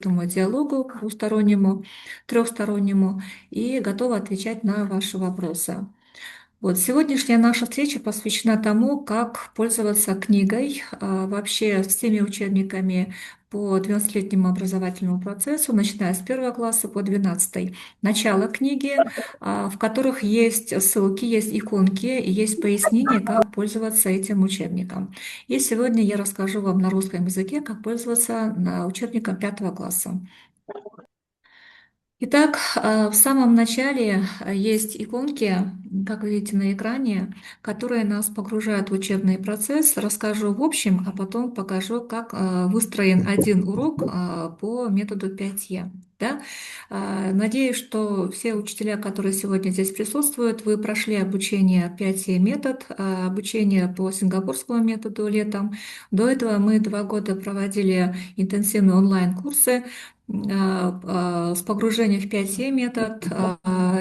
этому диалогу двустороннему, трехстороннему и готова отвечать на ваши вопросы. Вот сегодняшняя наша встреча посвящена тому, как пользоваться книгой, вообще всеми учебниками по 12-летнему образовательному процессу, начиная с первого класса по 12. Начало книги, в которых есть ссылки, есть иконки и есть пояснение, как пользоваться этим учебником. И сегодня я расскажу вам на русском языке, как пользоваться учебником 5 класса. Итак, в самом начале есть иконки, как вы видите на экране, которые нас погружают в учебный процесс. Расскажу в общем, а потом покажу, как выстроен один урок по методу 5Е. Да? Надеюсь, что все учителя, которые сегодня здесь присутствуют, вы прошли обучение 5Е метод, обучение по сингапурскому методу летом. До этого мы 2 года проводили интенсивные онлайн-курсы с погружением в 5Е метод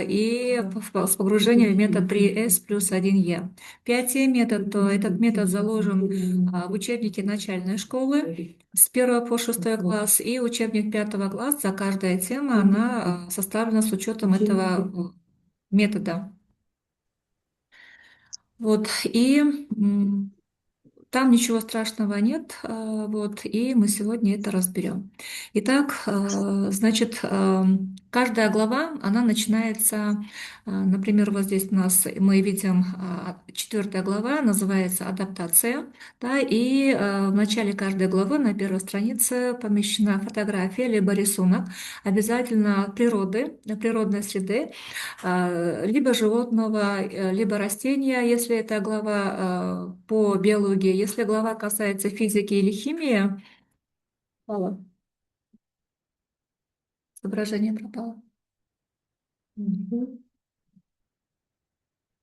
и с погружением в метод 3С плюс 1Е. 5Е метод, то этот метод заложен в учебнике начальной школы с 1 по 6 класс, и учебник 5 класса, каждая тема, она составлена с учетом этого метода. Вот, и там ничего страшного нет, вот, и мы сегодня это разберем. Итак, значит, каждая глава, она начинается, например, вот здесь у нас мы видим 4 глава, называется «Адаптация», да, и в начале каждой главы на первой странице помещена фотография либо рисунок, обязательно природы, природной среды, либо животного, либо растения, если это глава по биологии. Если глава касается физики или химии, пропало. Изображение пропало.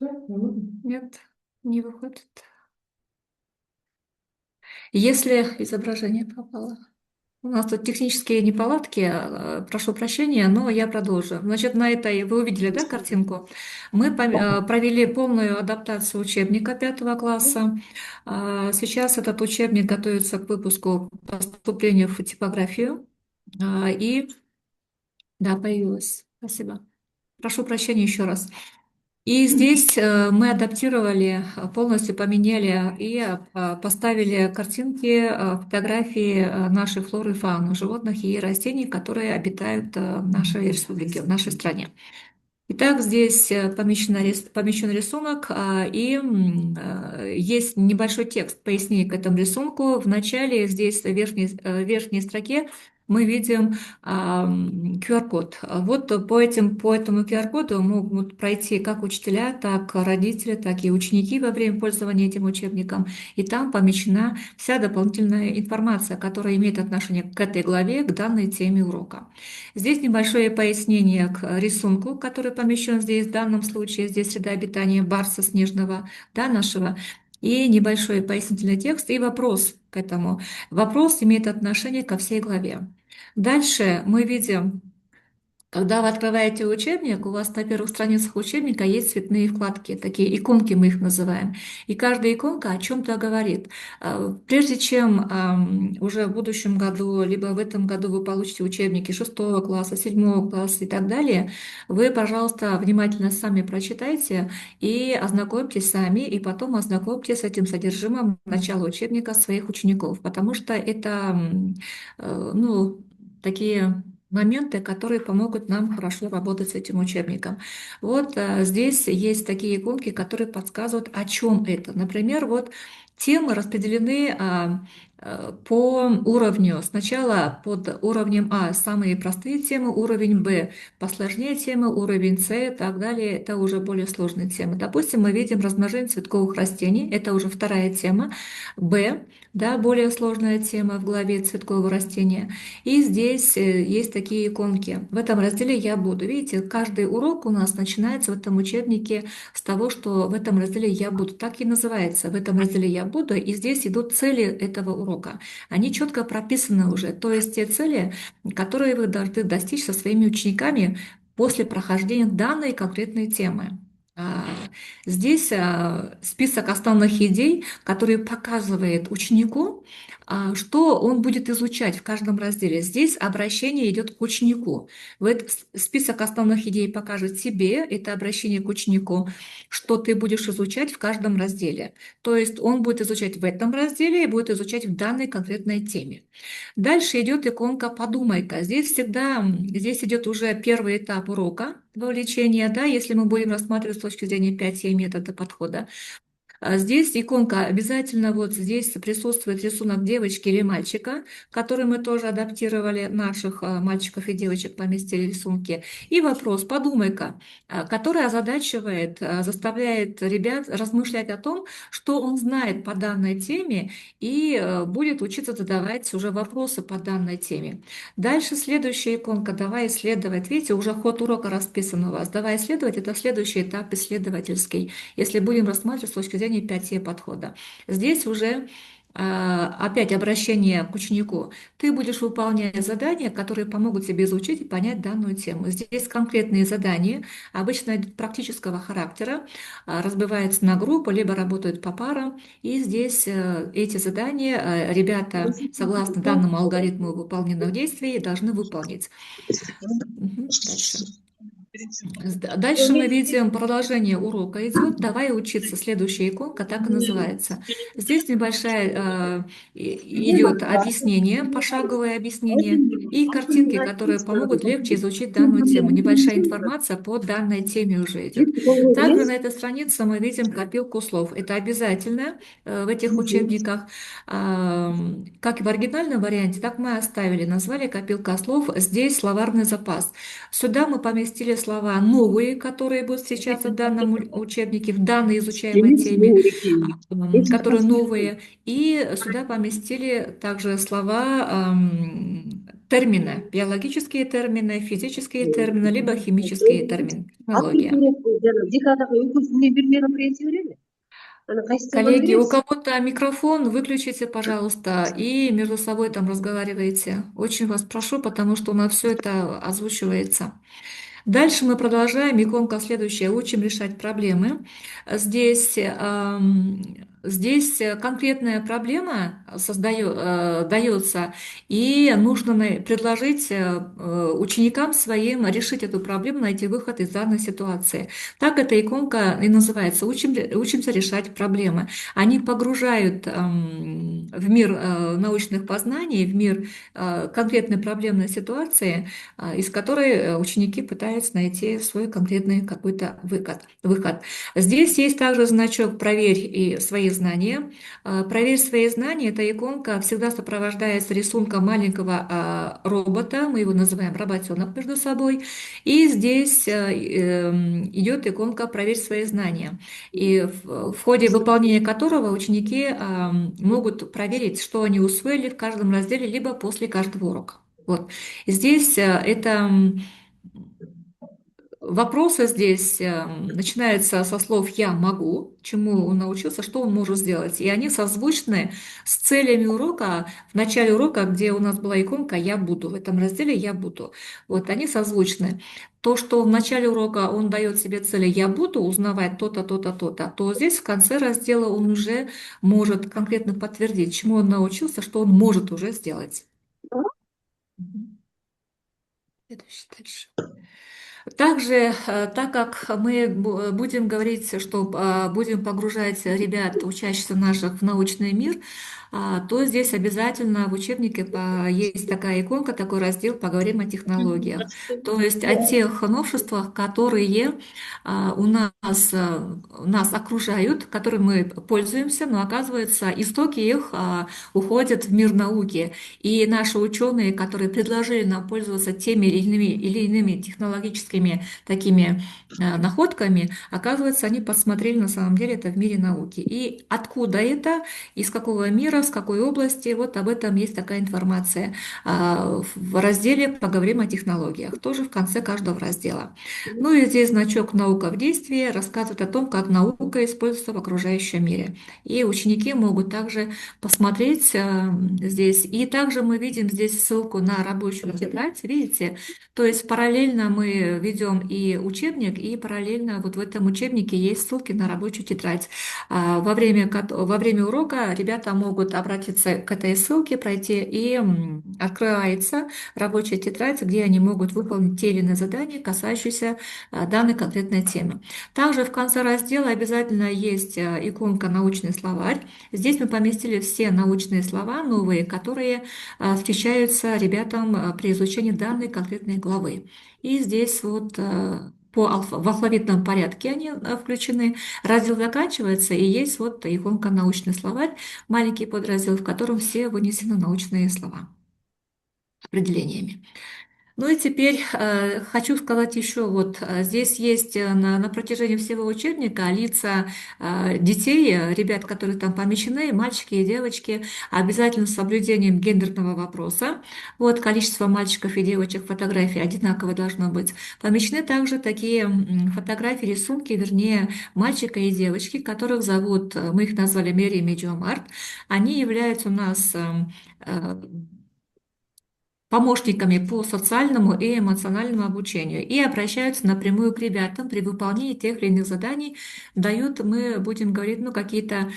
Нет, не выходит. Если изображение пропало. У нас тут технические неполадки, прошу прощения, но я продолжу. Значит, на этой вы увидели, да, картинку? Мы провели полную адаптацию учебника 5 класса. Сейчас этот учебник готовится к выпуску поступлению в типографию. И да, появилось. Спасибо. Прошу прощения еще раз. И здесь мы адаптировали, полностью поменяли и поставили картинки, фотографии нашей флоры и фауны, животных и растений, которые обитают в нашей республике, в нашей стране. Итак, здесь помещен рисунок, и есть небольшой текст пояснений к этому рисунку. В начале, здесь в верхней строке, мы видим QR-код. Вот по этому QR-коду могут пройти как учителя, так родители, так и ученики во время пользования этим учебником. И там помещена вся дополнительная информация, которая имеет отношение к этой главе, к данной теме урока. Здесь небольшое пояснение к рисунку, который помещен здесь, в данном случае здесь среда обитания барса снежного, да, нашего, и небольшой пояснительный текст и вопрос к этому. Вопрос имеет отношение ко всей главе. Дальше мы видим, когда вы открываете учебник, у вас на первых страницах учебника есть цветные вкладки, такие иконки мы их называем. И каждая иконка о чем-то говорит. Прежде чем уже в будущем году, либо в этом году вы получите учебники 6 класса, 7 класса и так далее, вы, пожалуйста, внимательно сами прочитайте и ознакомьтесь сами, и потом ознакомьтесь с этим содержимым начала учебника своих учеников, потому что это, ну, такие моменты, которые помогут нам хорошо работать с этим учебником. Вот здесь есть такие иконки, которые подсказывают, о чем это. Например, вот темы распределены по уровню. Сначала под уровнем А самые простые темы, уровень Б посложнее темы, уровень С и так далее. Это уже более сложные темы. Допустим, мы видим размножение цветковых растений. Это уже вторая тема. Б, да, более сложная тема в главе цветкового растения. И здесь есть такие иконки. В этом разделе «Я буду». Видите, каждый урок у нас начинается в этом учебнике с того, что в этом разделе «Я буду». Так и называется. В этом разделе «Я буду». И здесь идут цели этого урока. Они четко прописаны уже. То есть те цели, которые вы должны достичь со своими учениками после прохождения данной конкретной темы. А, Здесь список основных идей, который показывает ученику, что он будет изучать в каждом разделе. Здесь обращение идет к ученику. Список основных идей покажет тебе, это обращение к ученику, что ты будешь изучать в каждом разделе. То есть он будет изучать в этом разделе и будет изучать в данной конкретной теме. Дальше идет иконка «Подумай-ка». Здесь идет уже первый этап урока вовлечения, да, если мы будем рассматривать с точки зрения 5 метода подхода. Здесь иконка обязательно, вот здесь присутствует рисунок девочки или мальчика, который мы тоже адаптировали, наших мальчиков и девочек поместили рисунки. И вопрос, подумай-ка, который озадачивает, заставляет ребят размышлять о том, что он знает по данной теме и будет учиться задавать уже вопросы по данной теме. Дальше следующая иконка «Давай исследовать». Видите, уже ход урока расписан у вас. «Давай исследовать» — это следующий этап исследовательский, если будем рассматривать с точки зрения 5 подхода. Здесь уже опять обращение к ученику. Ты будешь выполнять задания, которые помогут тебе изучить и понять данную тему. Здесь конкретные задания, обычно практического характера, разбиваются на группы, либо работают по парам. И здесь эти задания ребята, согласно данному алгоритму выполненных действий, должны выполнить. Дальше. Дальше мы видим продолжение урока идет. Давай учиться. Следующая иконка так и называется. Здесь небольшая идет объяснение, пошаговое объяснение и картинки, которые помогут легче изучить данную тему. Небольшая информация по данной теме уже идет. Также на этой странице мы видим копилку слов. Это обязательно в этих учебниках. Как и в оригинальном варианте, так мы оставили. Назвали копилка слов. Здесь словарный запас. Сюда мы поместили слова новые, которые будут встречаться в данном учебнике, в данной изучаемой теме, которые новые. И сюда поместили также слова термины, биологические термины, физические термины, либо химические термины, технология. Коллеги, у кого-то микрофон, выключите, пожалуйста, и между собой там разговаривайте. Очень вас прошу, потому что у нас все это озвучивается. Дальше мы продолжаем. Иконка следующая. Учим решать проблемы. Здесь конкретная проблема дается, и нужно предложить ученикам своим решить эту проблему, найти выход из данной ситуации. Так эта иконка и называется «Учимся решать проблемы». Они погружают в мир научных познаний, в мир конкретной проблемной ситуации, из которой ученики пытаются найти свой конкретный какой-то выход. Здесь есть также значок «Проверь и свои знания». «Проверь свои знания» — эта иконка всегда сопровождается рисунком маленького робота, мы его называем роботенок между собой, и здесь идет иконка «Проверь свои знания», и в ходе выполнения которого ученики могут проверить, что они усвоили в каждом разделе, либо после каждого урока. Вот. Здесь вопросы здесь начинаются со слов «я могу», чему он научился, что он может сделать. И они созвучны с целями урока. В начале урока, где у нас была иконка «я буду», в этом разделе «я буду». Вот они созвучны. То, что в начале урока он дает себе цели «я буду узнавать то-то, то-то, то-то», то здесь в конце раздела он уже может конкретно подтвердить, чему он научился, что он может уже сделать. Мгм. Следующий дальше. Также, так как мы будем говорить, что будем погружать ребят, учащихся наших, в научный мир, то здесь обязательно в учебнике есть такая иконка, такой раздел «Поговорим о технологиях». То есть о тех новшествах, которые нас окружают, которыми мы пользуемся, но оказывается, истоки их уходят в мир науки. И наши ученые, которые предложили нам пользоваться теми или иными технологическими такими находками, оказывается, они посмотрели на самом деле это в мире науки. И откуда это, из какого мира, с какой области, вот об этом есть такая информация. В разделе «Поговорим о технологиях», тоже в конце каждого раздела. Ну и здесь значок «Наука в действии» рассказывает о том, как наука используется в окружающем мире. И ученики могут также посмотреть здесь. И также мы видим здесь ссылку на рабочую тетрадь, видите? То есть параллельно мы ведем и учебник, и параллельно вот в этом учебнике есть ссылки на рабочую тетрадь. Во время урока ребята могут обратиться к этой ссылке, пройти, и открывается рабочая тетрадь, где они могут выполнить те или иные задания, касающиеся данной конкретной темы. Также в конце раздела обязательно есть иконка «Научный словарь». Здесь мы поместили все научные слова новые, которые встречаются ребятам при изучении данной конкретной главы. И здесь вот в алфавитном порядке они включены. Раздел заканчивается, и есть вот иконка «Научный словарь», маленький подраздел, в котором все вынесены научные слова определениями. Ну и теперь хочу сказать еще, вот здесь есть на протяжении всего учебника лица детей, ребят, которые там помещены, мальчики и девочки, обязательно с соблюдением гендерного вопроса. Вот количество мальчиков и девочек фотографий одинаково должно быть. Помещены также такие фотографии, рисунки, вернее, мальчика и девочки, которых зовут, мы их назвали Мэри и Медиамарт. Они являются у нас э, помощниками по социальному и эмоциональному обучению и обращаются напрямую к ребятам при выполнении тех или иных заданий, дают, мы будем говорить, ну, какие-то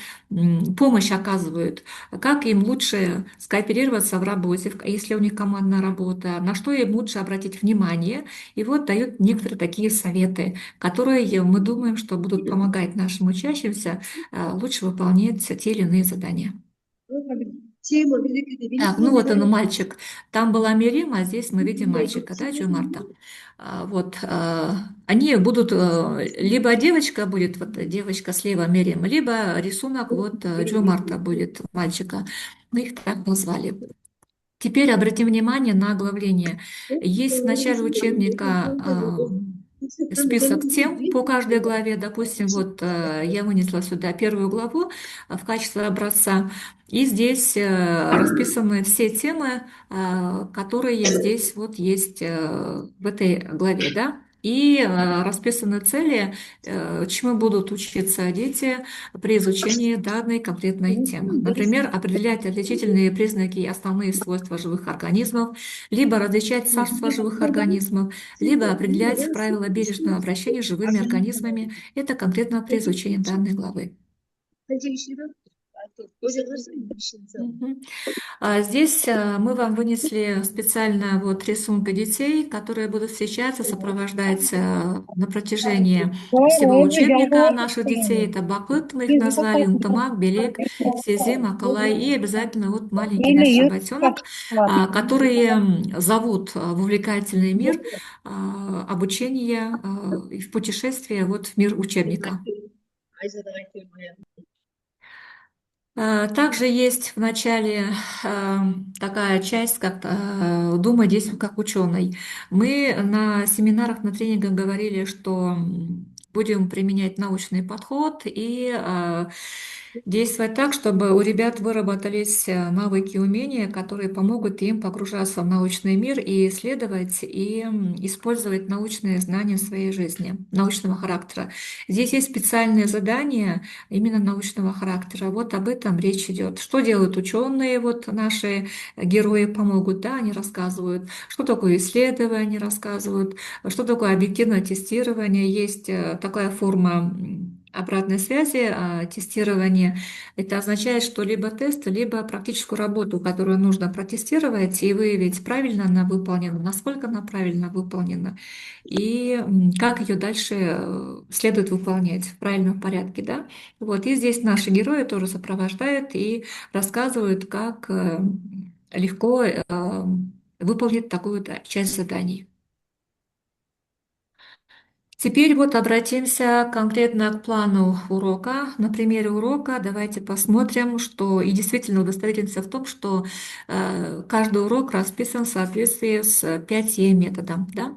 помощь оказывают, как им лучше скооперироваться в работе, если у них командная работа, на что им лучше обратить внимание, и вот дают некоторые такие советы, которые мы думаем, что будут помогать нашим учащимся лучше выполнять те или иные задания. Так, ну вот он, мальчик. Там была Мирима, а здесь мы видим мальчика, да, Джо Марта. Вот, они будут, либо девочка будет, вот девочка слева Мирим, либо рисунок, вот Джо Марта будет мальчика. Мы их так назвали. Теперь обратим внимание на оглавление. Есть в начале учебника список тем по каждой главе. Допустим, вот я вынесла сюда первую главу в качестве образца. И здесь расписаны все темы, которые здесь вот есть в этой главе, да. И расписаны цели, чему будут учиться дети при изучении данной конкретной темы. Например, определять отличительные признаки и основные свойства живых организмов, либо различать царство живых организмов, либо определять правила бережного обращения с живыми организмами. Это конкретно при изучении данной главы. Мгм. Здесь мы вам вынесли специально вот рисунки детей, которые будут встречаться, сопровождать на протяжении всего учебника наших детей. Это Бакыт, мы их назвали, Нтамак, Белек, Сезим, Акалай и обязательно вот маленький наш работенок, которые зовут в увлекательный мир обучения и в путешествие вот в мир учебника. Также есть в начале такая часть, как «Думай, действуй как ученый». Мы на семинарах, на тренингах говорили, что будем применять научный подход и действовать так, чтобы у ребят выработались навыки и умения, которые помогут им погружаться в научный мир и исследовать, и использовать научные знания в своей жизни, научного характера. Здесь есть специальные задания, именно научного характера. Вот об этом речь идет. Что делают ученые, вот наши герои помогут, да, они рассказывают, что такое исследование, они рассказывают, что такое объективное тестирование. Есть такая форма обратной связи, тестирование. Это означает, что либо тест, либо практическую работу, которую нужно протестировать и выявить, правильно она выполнена, насколько она правильно выполнена, и как ее дальше следует выполнять в правильном порядке, да. Вот, и здесь наши герои тоже сопровождают и рассказывают, как легко выполнить такую часть заданий. Теперь вот обратимся конкретно к плану урока. На примере урока давайте посмотрим, что и действительно удостоверимся в том, что каждый урок расписан в соответствии с 5Е методом. Да?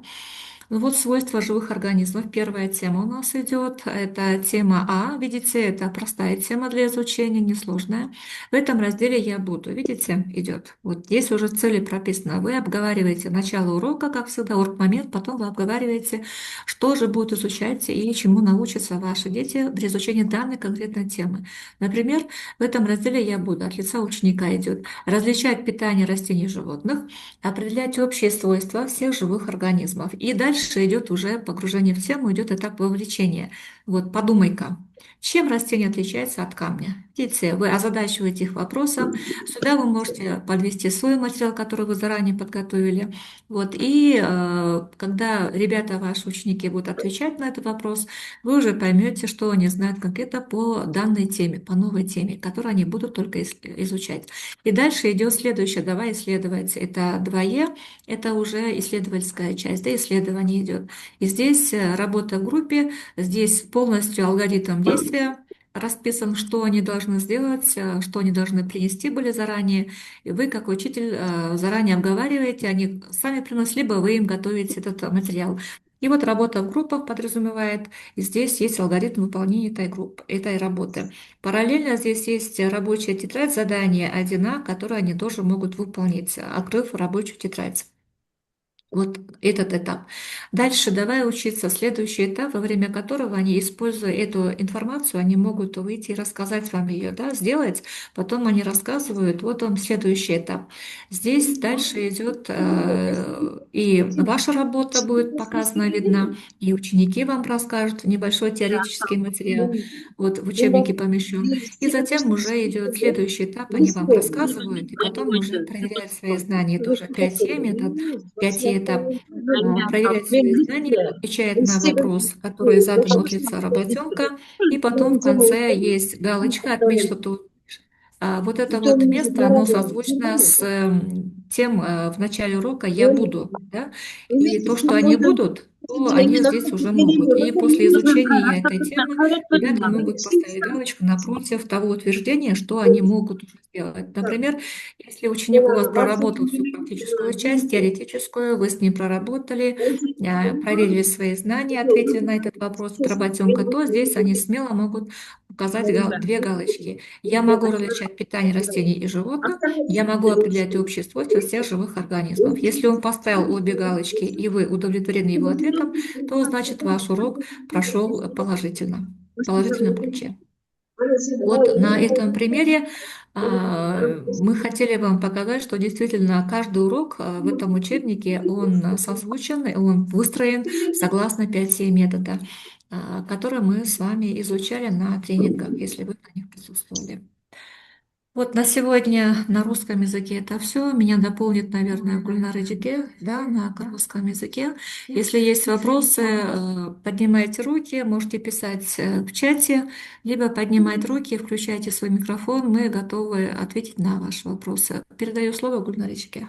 Ну вот свойства живых организмов. Первая тема у нас идет. Это тема А. Видите, это простая тема для изучения, несложная. В этом разделе я буду. Видите, идет. Вот здесь уже цели прописаны. Вы обговариваете начало урока, как всегда, орг-момент, потом вы обговариваете, что же будут изучать и чему научатся ваши дети при изучении данной конкретной темы. Например, в этом разделе я буду, от лица ученика идет, различать питание растений и животных, определять общие свойства всех живых организмов. И дальше идет уже погружение в тему, идет этап вовлечения. Вот подумай-ка, чем растение отличается от камня? Видите, вы озадачиваете их вопросом. Сюда вы можете подвести свой материал, который вы заранее подготовили. Вот, и когда ребята, ваши ученики, будут отвечать на этот вопрос, вы уже поймете, что они знают конкретно по данной теме, по новой теме, которую они будут только изучать. И дальше идет следующее, давай исследовать. Это 2Е, это уже исследовательская часть, да, исследование идет. И здесь работа в группе, здесь полностью алгоритм действия расписан, что они должны сделать, что они должны принести были заранее. И вы, как учитель, заранее обговариваете, они сами приносят, либо вы им готовите этот материал. И вот работа в группах подразумевает, и здесь есть алгоритм выполнения этой группы, этой работы. Параллельно здесь есть рабочая тетрадь, задание 1А, которые они тоже могут выполнить, открыв рабочую тетрадь. Вот этот этап. Дальше давай учиться следующий этап, во время которого они, используя эту информацию, они могут выйти и рассказать вам ее, да, сделать. Потом они рассказывают, вот он следующий этап. Здесь дальше идет и ваша работа будет показана, видна, и ученики вам расскажут небольшой теоретический материал, вот в учебнике помещен. И затем уже идет следующий этап, они вам рассказывают, и потом уже проверяют свои знания. Это уже 5Е метод. 5 этап проверять свои знания, отвечает на вопрос, который задан от лица работенка, и потом в конце есть галочка «Отметь, что ты умеешь». Вот это вот место, оно созвучно с тем в начале урока «я буду», да? И то, что они будут, то они здесь уже могут. И после изучения этой темы ребята могут поставить галочку напротив того утверждения, что они могут уже сделать. Например, если ученик у вас проработал всю практическую часть, теоретическую, вы с ним проработали, проверили свои знания, ответили на этот вопрос, работенка, то здесь они смело могут указать две галочки. Я могу различать питание растений и животных, я могу определять общие свойства всех живых организмов. Если он поставил обе галочки, и вы удовлетворены его ответом, то значит ваш урок прошел положительно, в положительном ключе. Вот на этом примере мы хотели вам показать, что действительно каждый урок в этом учебнике, он созвучен, он выстроен согласно 5 метода, которые мы с вами изучали на тренингах, если вы на них присутствовали. Вот на сегодня на русском языке это все. Меня дополнит, наверное, Гульнара Джиге, да, на русском языке. Если есть вопросы, поднимайте руки, можете писать в чате, либо поднимать руки, включайте свой микрофон. Мы готовы ответить на ваши вопросы. Передаю слово Гульнаре Джиге.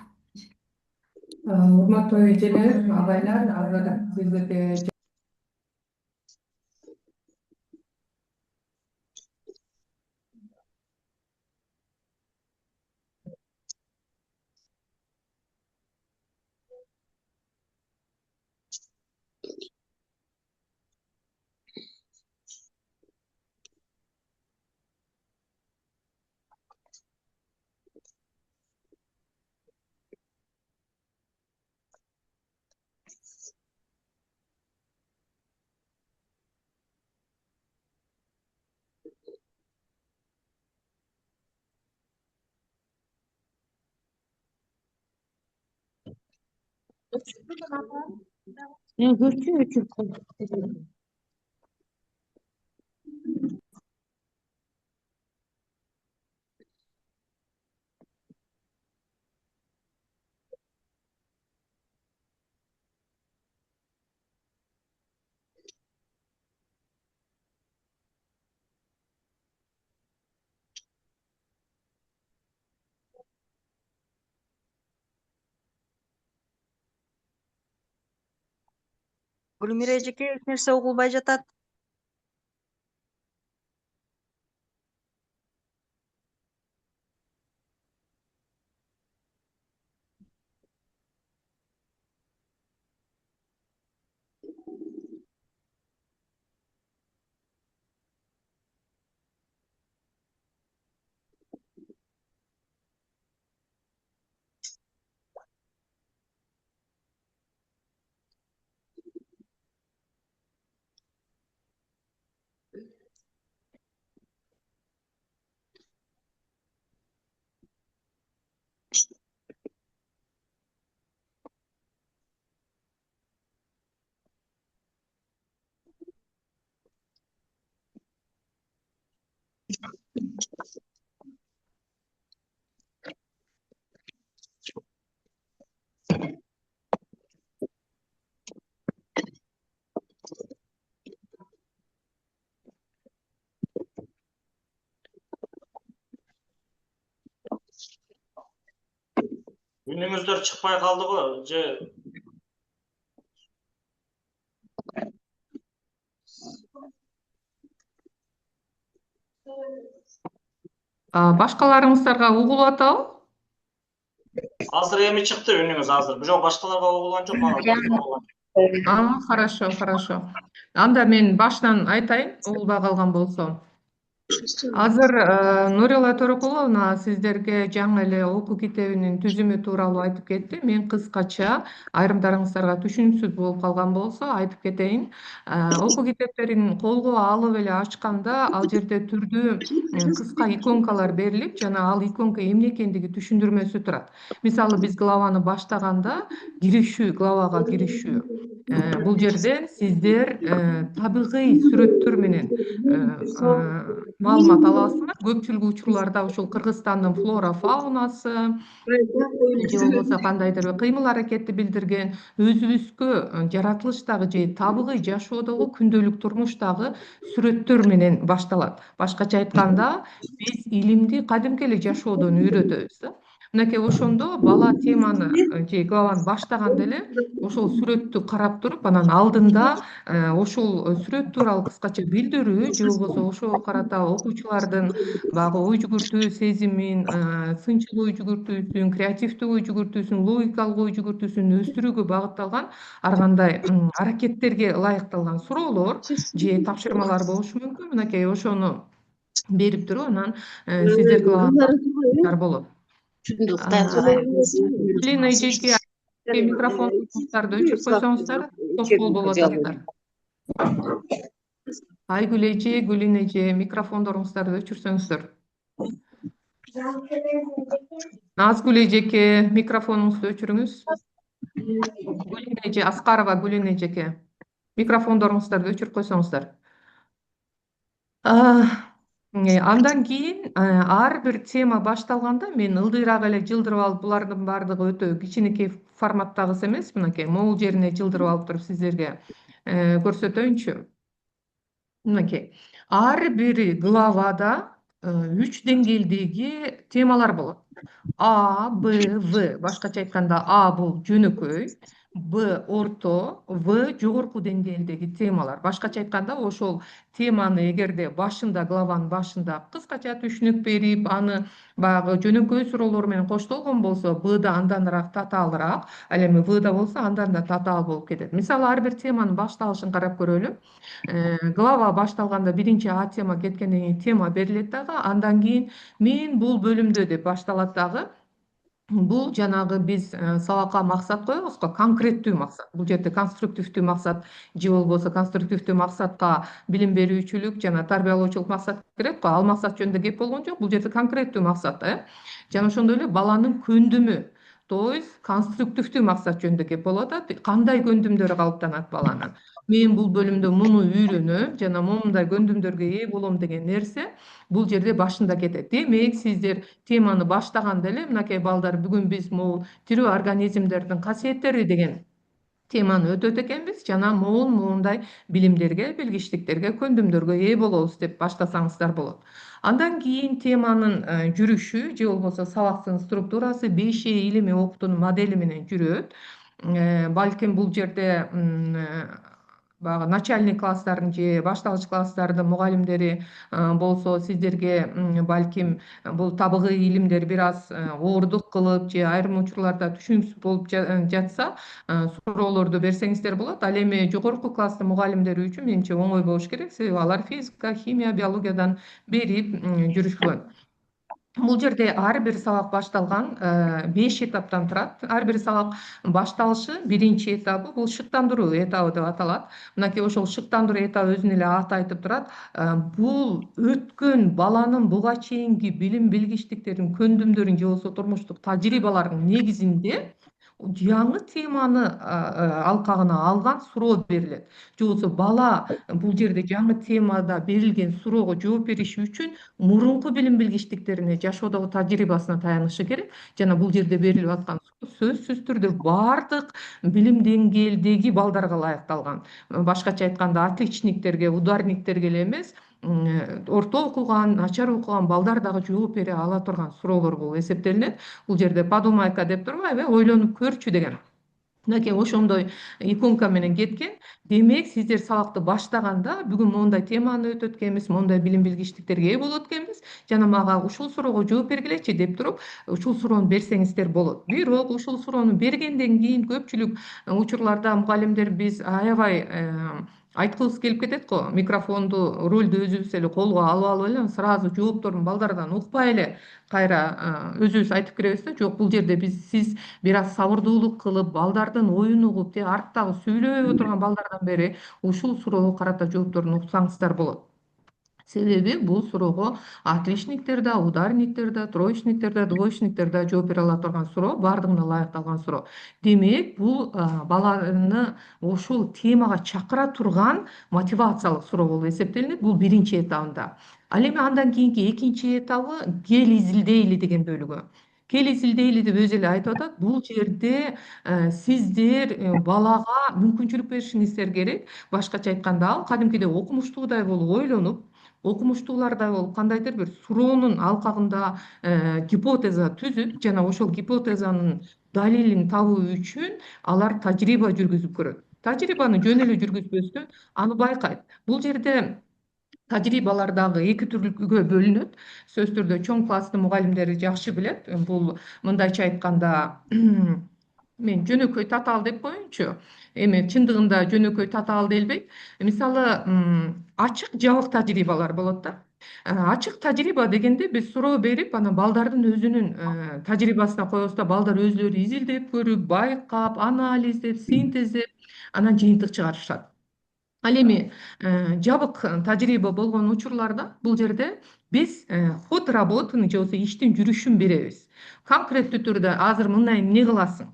Урматтуу эжелер, абайлар, аргада сиздерге Гүлмира эжеке эч нерсе угулбай жатат. үнүңүздөр чыкпай калдыго же Башкаларыңыздарга угулуп атабы? азыр эми чыкты үнүңүз азыр. Жок, башкаларга угулган жок, мага толук угулган. Хорошо, хорошо. Анда мен башынан айтайын, угулбай калган болсом. Азыр Нурила Төрөкуловна сиздерге жаңы эле окуу китебинин түзүмү тууралуу айтып кетти. Мен кыскача айрымдарыңыздарга түшүнүксүз болуп калган болсо айтып кетейин. Окуу китептерин колго алып эле ачканда ал жерде түрдүү кыска иконкалар берилип, жана ал иконка эмне экендиги түшүндүрмөсү турат. Мисалы биз главаны баштаганда главага киришүү. Бул жерден сиздер табигый сүрөттөр менен маалымат аласыздар. Көпчүлүк учурларда ушул Кыргызстандын флора фаунасы же болбосо кандайдыр бир кыймыл аракетти билдирген өзүбүзгө жаратылыштагы же табигый жашоодогу күндөлүк турмуштагы сүрөттөр менен башталат. Башкача айтканда, биз илимди кадимки эле жашоодон үйрөтөбүз да. Мынакей ошондо бала теманы же главаны баштаганда эле ошол сүрөттү карап туруп, анан алдында ошол сүрөт тууралуу кыскача билдирүү же болбосо ошого карата окуучулардын баягы ой жүгүртүү сезимин, сынчыл ой жүгүртүүсүн, креативдүү ой жүгүртүүсүн, логикалык ой жүгүртүүсүн өстүрүүгө багытталган ар кандай аракеттерге ылайыкталган суроолор же тапшырмалар болушу мүмкүн. Мынакей ошону берип туруп, анан сиздер главаны болот. Гүлина эжеке, микрофондорду өчүрүп койсоңуздар, тоскоол болуп атасыздар. Айгүл эже, Гүлина эже, микрофондоруңуздарды өчүрсөңүздөр. Назгүл эжеке, микрофонуңузду өчүрүңүз. Гүлина эже, Аскарова Гүлина эжеке, микрофондоруңуздарды өчүрүп койсоңуздар. Андан кийин ар бир тема башталганда мен ылдыйраак эле жылдырып алып, булардын баардыгы өтө кичинекей форматтагысы эмес, мынакей могул жерине жылдырып алып туруп сиздерге көрсөтөйүнчү. Мынакей ар бир главада 3 деңгээлдеги темалар болот. А, Б, В. Башкача айтканда, А бул жөнөкөй, Б орто, В жогорку деңгээлдеги темалар. Башкача айтканда, ошол теманы эгерде башында, главанын башында кыскача түшүнүк берип, аны баягы жөнөкөй суроолор менен коштолгон болсо, Бда анданыраак татаалыраак, ал эми Вда болсо андан да татаал болуп кетет. Мисалы, ар бир теманын башталышын карап көрөлү. Глава башталганда биринчи А тема кеткенден кийин тема берилет дагы, андан кийин мен бул бөлүмдө деп башталат дагы. Бул жанагы биз сабакка максат коебуз го, конкреттүү максат. Бул жерде конструктивдүү максат же болбосо конструктивдүү максатка билим берүүчүлүк жана тарбиялоочулук максат кирет го. Ал максат жөнүндө кеп болгон жок. Бул жерде конкреттүү максат, жана ошондой эле баланын көндүмү, то есть конструктивдүү максат жөнүндө кеп болуп атат. Кандай көндүмдөр калыптанат баланын? Мен бул бөлүмдө муну үйрөнөм жана момундай көндүмдөргө ээ болом деген нерсе бул жерде башында кетет. Демек, сиздер теманы баштаганда эле, мынакей балдар, бүгүн биз могул тирүү организмдердин касиеттери деген теманы өтөт экенбиз жана моундай билимдерге, билгичтиктерге, көндүмдөргө ээ болобуз деп баштасаңыздар болот. Андан кийин теманын жүрүшү же болбосо сабактын структурасы 5E илимий окутуунун модели менен жүрөт. Балким бул жерде баягы начальный класстардын же башталгыч класстардын мугалимдери болсо сиздерге балким бул табигый илимдер бир аз оордук кылып же айрым учурларда түшүнүксүз болуп жатса суроолорду берсеңиздер болот. Ал эми жогорку класстын мугалимдери үчүн менимче оңой болуш керек, себеби алар физика, химия, биологиядан берип жүрүшкөн. Бул жерде ар бир сабак башталган 5 этаптан турат. Ар бир сабак башталышы биринчи этабы бул шыктандыруу этабы деп аталат. Мынакей ошол шыктандыруу этабы өзүнүн эле аты айтып турат. Бул өткөн баланын буга чейинки билим билгичтиктерин, көндүмдөрүн же болбосо турмуштук тажрыйбалардын негизинде жаңы теманы алкагына алган суроо берилет. Же болбосо бала бул жерде жаңы темада берилген суроого жооп бериш үчүн мурунку билим билгичтиктерине, жашоодогу тажрыйбасына таянышы керек. Жана бул жерде берилип аткан сөзсүз түрдө бардык билим деңгээлдеги балдарга ылайыкталган. Башкача айтканда, отличниктерге, ударниктерге эле эмес, орто окуган, начар окуган балдар дагы жооп бере ала турган суроолор болуп эсептелинет. Бул жерде подумайка деп турбайбы, ойлонуп көрчү деген. Мынакей ошондой иконка менен кеткен. Демек, сиздер сабакты баштаганда бүгүн мондай теманы өтөт экенбиз, мондай билим билгичтиктерге ээ болот экенбиз, жана мага ушул суроого жооп бергилечи деп туруп, ушул суроону берсеңиздер болот. Бирок ушул суроону бергенден кийин көпчүлүк учурларда мугалимдер биз аябай айткыбыз келип кетет го. Микрофонду, рульду өзүбүз эле колго алып алып эле сразу жоопторун балдардан укпай эле кайра өзүбүз айтып киребиз да. Жок, бул жерде сиз бир аз сабырдуулук кылып, балдардын оюн угуп, арттагы сүйлөбөй отурган балдардан бери ушул суроого карата жоопторун уксаңыздар болот. Себеби бул суроого отличниктер да, ударниктер да, троечниктер да, двоечниктер да жооп бере ала турган суроо, баардыгына ылайыкталган суроо. Демек, бул баланы ошол темага чакыра турган мотивациялык суроо болуп эсептелинет. Бул биринчи этабында. Ал эми андан кийинки экинчи этабы кел изилдейли деген бөлүгү. Кел изилдейли деп өзү эле айтып атат. Бул жерде сиздер балага мүмкүнчүлүк беришиңиздер керек. Башкача айтканда, ал кадимкидей окумуштуудай болуп ойлонуп, окумуштуулардай болуп кандайдыр бир суроонун алкагында гипотеза түзүп, жана ошол гипотезанын далилин табуу үчүн алар тажрыйба жүргүзүп көрөт. Тажрыйбаны жөн эле жүргүзбөстөн аны байкайт. Бул жерде тажрыйбалар дагы эки түргө бөлүнөт. Сөзсүз түрдө чоң класстын мугалимдери жакшы билет. Бул мындайча айтканда мен жөнөкөй татаал деп коеюнчу. Эми чындыгында жөнөкөй татаал делбейт. Мисалы, ачык жабык тажрыйбалар болот да. Ачык тажрыйба дегенде биз суроо берип, анан балдардын өзүнүн тажрыйбасына коебуз да, балдар өзүлөрү изилдеп көрүп, байкап, анализдеп, синтездеп, анан жыйынтык чыгарышат. Ал эми жабык тажрыйба болгон учурларда бул жерде биз ход работаны же болбосо иштин жүрүшүн беребиз. Конкреттүү түрдө азыр мындай эмне кыласың?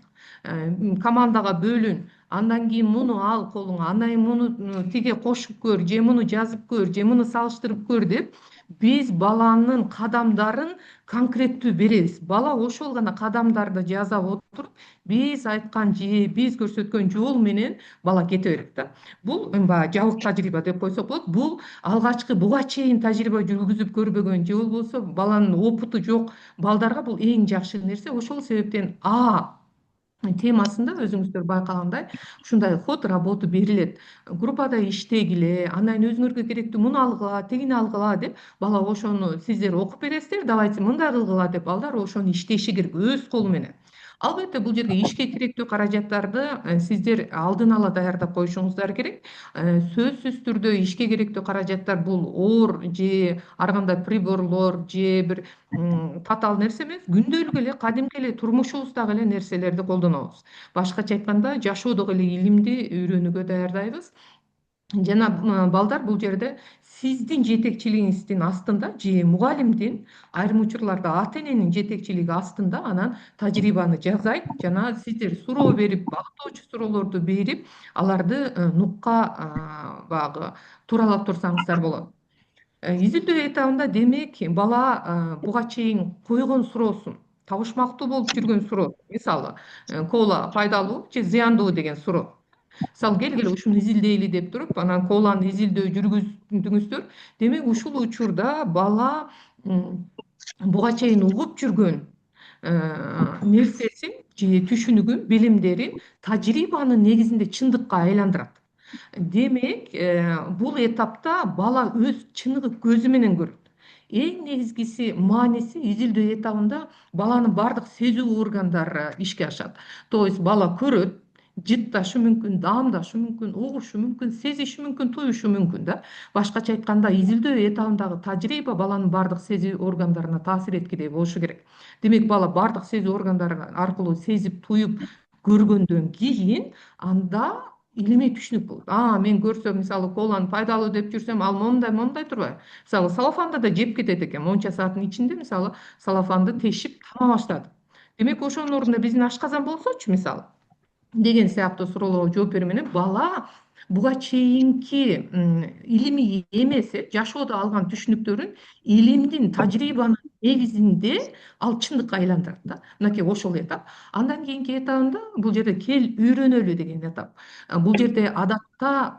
Командага бөлүн, андан кийин муну ал колуңа, андан кийин муну тиге кошуп көр, же муну жазып көр, же муну салыштырып көр деп биз баланын кадамдарын конкреттүү беребиз. Бала ошол гана кадамдарды жаза отуруп, биз айткан же биз көрсөткөн жол менен бала кете берет да. Бул баягы жабык тажрыйба деп койсок болот. Бул алгачкы буга чейин тажрыйба жүргүзүп көрбөгөн же болбосо баланын опыту жок балдарга бул эң жакшы нерсе. Ошол себептен темасында өзүңүздөр байкагандай ушундай ход работа берилет. Группада иштегиле, андан кийин өзүңөргө керектүү муну алгыла, тигини алгыла деп бала ошону сиздер окуп бересиздер, давайте мындай кылгыла деп балдар ошону иштеши керек өз колу менен. Албетте бул жерге ишке керектүү каражаттарды сиздер алдын ала даярдап коюшуңуздар керек. Сөзсүз түрдө ишке керектүү каражаттар бул оор же ар кандай приборлор же бир татаал нерсе эмес, күндөлүк эле кадимки эле турмушубуздагы эле нерселерди колдонобуз. Башкача айтканда, жашоодогу эле илимди үйрөнүүгө даярдайбыз. Жана балдар бул жерде сиздин жетекчилигиңиздин астында же мугалимдин, айрым учурларда ата эненин жетекчилиги астында анан тажрыйбаны жасайт жана сиздер суроо берип, багыттоочу суроолорду берип, аларды нукка баягы тууралап турсаңыздар болот. Изилдөө этабында демек бала буга чейин койгон суроосун, табышмактуу болуп жүргөн суроо, мисалы, кола пайдалуу же зыяндуу деген суроо. Мисалы, келгиле ушуну изилдейли деп туруп, анан коланы изилдөө жүргүздүңүздөр. Демек ушул учурда бала буга чейин угуп жүргөн нерсесин же түшүнүгүн, билимдерин тажрыйбанын негизинде чындыкка айландырат. Демек, бул этапта бала өз чыныгы көзү менен көрөт. Эң негизгиси мааниси изилдөө этабында баланын бардык сезүү органдары ишке ашат. То есть бала көрөт, жытташы мүмкүн, даамдашы мүмкүн, угушу мүмкүн, сезиши мүмкүн, туюшу мүмкүн да. Башкача айтканда, изилдөө этабындагы тажрыйба баланын бардык сезүү органдарына таасир эткидей болушу керек. Демек, бала бардык сезүү органдары аркылуу сезип, туюп көргөндөн кийин анда илимий түшүнүк болот. Мен көрсөм, мисалы, коланы пайдалуу деп жүрсөм, ал мондай турбайбы? Мисалы, салафанды да жеп кетет экен. Монча сааттын ичинде, мисалы, салафанды тешип тама баштады. Демек, ошонун ордуна биздин ашказан болсочу, мисалы, деген сыяктуу суроолорго жооп берүү менен бала буга чейинки илимий эмес, жашоодо алган түшүнүктөрүн илимдин, тажрыйбанын негизинде ал чындыкка айландырат да. Мынакей ошол этап. Андан кийинки этабында бул жерде кел үйрөнөлү деген этап. Бул жерде адатта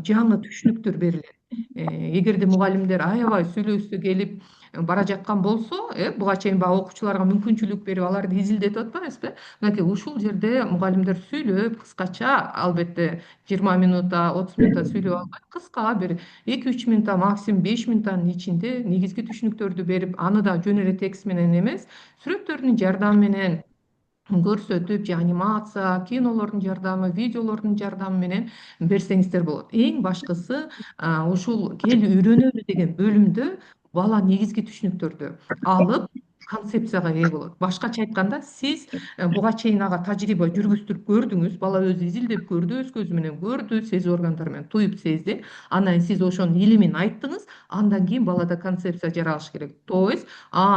жаңы түшүнүктөр берилет. Эгерде мугалимдер аябай сүйлөшсө келип бара жаткан болсо, буга чейин баягы окуучуларга мүмкүнчүлүк берип аларды изилдетип атпайбызбы? Мынакей ушул жерде мугалимдер сүйлөп, кыскача, албетте 20 минутта, 30 минутта сүйлөп албай, кыска бир 2-3 минутта, максимум 5 минуттанын ичинде негизги түшүнүктөрдү берип, аны да жөн эле текст менен эмес, сүрөттөрдүн жардамы менен көрсөтүп же анимация, кинолордун жардамы, видеолордун жардамы менен берсеңиздер болот. Эң башкысы ушул кел үйрөнөлү деген бөлүмдө бала негизги түшүнүктөрдү алып концепцияга ээ болот. Башкача айтканда, сиз буга чейин ага тажрыйба жүргүздүрүп көрдүңүз, бала өзү изилдеп көрдү, өз көзү менен көрдү, сезүү органдары менен туюп сезди. Анан сиз ошонун илимин айттыңыз, андан кийин балада концепция жаралыш керек. То есть,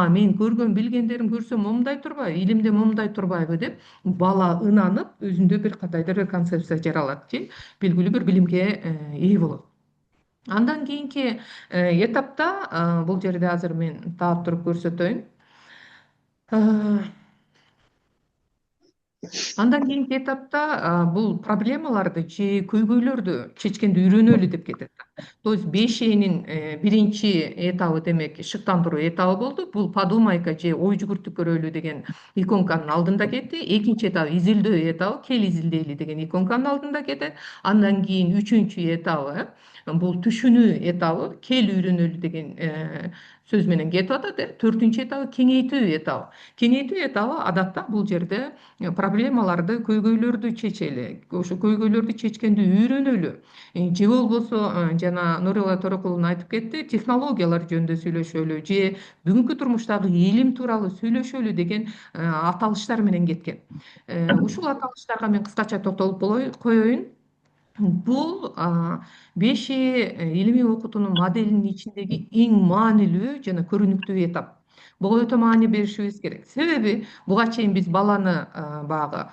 мен көргөн билгендерим көрсөм момундай турбайбы, илимде момундай турбайбы деп бала ынанып, өзүндө бир кандайдыр бир концепция жаралат же белгилүү бир билимге ээ болот. Андан кийинки этапта, бул жерде азыр мен таап туруп көрсөтөйүн. Андан кийинки этапта бул проблемаларды же көйгөйлөрдү чечкенди үйрөнөлү деп кетет. То есть 5Э'нин биринчи этабы демек шыктандыруу этабы болду. Бул подумайка же ой жүгүртүп көрөлү деген иконканын алдында кетти. Экинчи этабы изилдөө этабы, кел изилдейли деген иконканын алдында кетет. Андан кийин үчүнчү этабы бул түшүнүү этабы, кел үйрөнөлү деген сөз менен кетип атат. Төртүнчү этабы кеңейтүү этабы. Кеңейтүү этабы адатта бул жерде проблемаларды, көйгөйлөрдү чечели, ошо көйгөйлөрдү чечкенди үйрөнөлү. Же болбосо жана Нурила Торокуловна айтып кетти, технологиялар жөнүндө сүйлөшөлү же бүгүнкү турмуштагы илим тууралуу сүйлөшөлү деген аталыштар менен кеткен. Ушул аталыштарга мен кыскача токтолуп коеюн. Бул 5Э илимий окутуунун моделинин ичиндеги эң маанилүү жана көрүнүктүү этап. Буга өтө маани беришибиз керек. Себеби буга чейин биз баланы баягы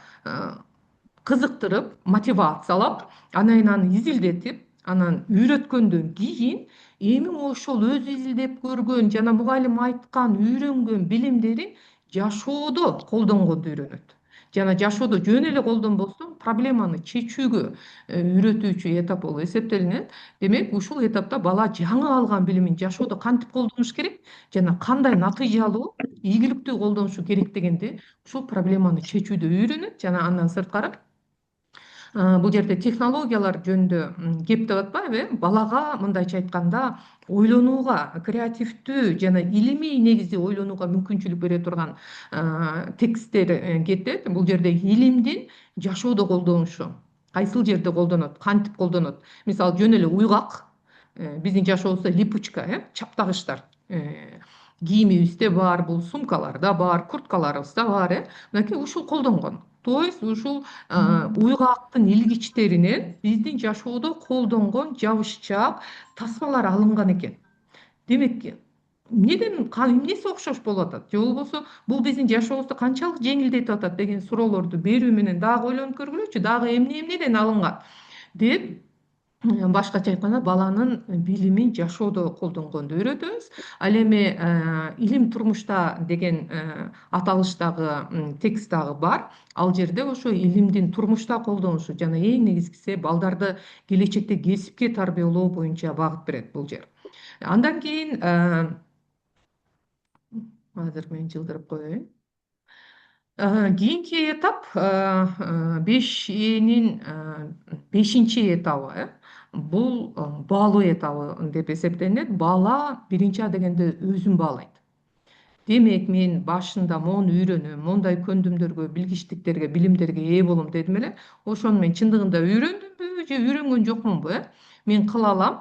кызыктырып, мотивациялап, анан кийин аны изилдетип, анан үйрөткөндөн кийин эми ошол өзү изилдеп көргөн жана мугалим айткан, үйрөнгөн билимдерин жашоодо колдонгонду үйрөнөт. Жана жашоодо жөн эле колдонбостон проблеманы чечүүгө үйрөтүүчү этап болуп эсептелинет. Демек, ушул этапта бала жаңы алган билимин жашоодо кантип колдонуш керек жана кандай натыйжалуу, ийгиликтүү колдонушу керек дегенди ушул проблеманы чечүүдө үйрөнөт. Жана андан сырткары бул жерде технологиялар жөнүндө кеп деп атпайбы? Балага мындайча айтканда ойлонууга, креативдүү жана илимий негизде ойлонууга мүмкүнчүлүк бере турган тексттер кетет. Бул жерде илимдин жашоодо колдонушу, кайсыл жерде колдонот, кантип колдонот. Мисалы, жөн эле уйгак, биздин жашообузда липучка, чаптагычтар кийимибизде бар, бул сумкаларда бар, курткаларыбызда бар, мынакей ушул колдонгон. То есть ушул уйгактын илгичтеринен биздин жашоодо колдонгон жабышчаак тасмалар алынган экен. Демек, эмнеси окшош болуп атат? Же болбосо бул биздин жашообузду канчалык жеңилдетип атат деген суроолорду берүү менен дагы ойлонуп көргүлөчү, дагы эмнеден алынган деп башкача айтканда баланын билимин жашоодо колдонгонду үйрөтөбүз. Ал эми илим турмушта деген аталыштагы текст дагы бар. Ал жерде ошо илимдин турмушта колдонушу жана эң негизгиси балдарды келечекте кесипке тарбиялоо боюнча багыт берет бул жер. Андан кийин азыр мен жылдырып коеюн. Кийинки этап 5Э'нин 5-чи этабы. Бул баалоо этабы деп эсептелинет. Бала биринчи дегенде өзүн баалайт. Демек, мен башында мону үйрөнөм, мондай көндүмдөргө, билгичтиктерге, билимдерге ээ болом дедим эле. Ошону мен чындыгында үйрөндүмбү же үйрөнгөн жокмунбу? Мен кыла алам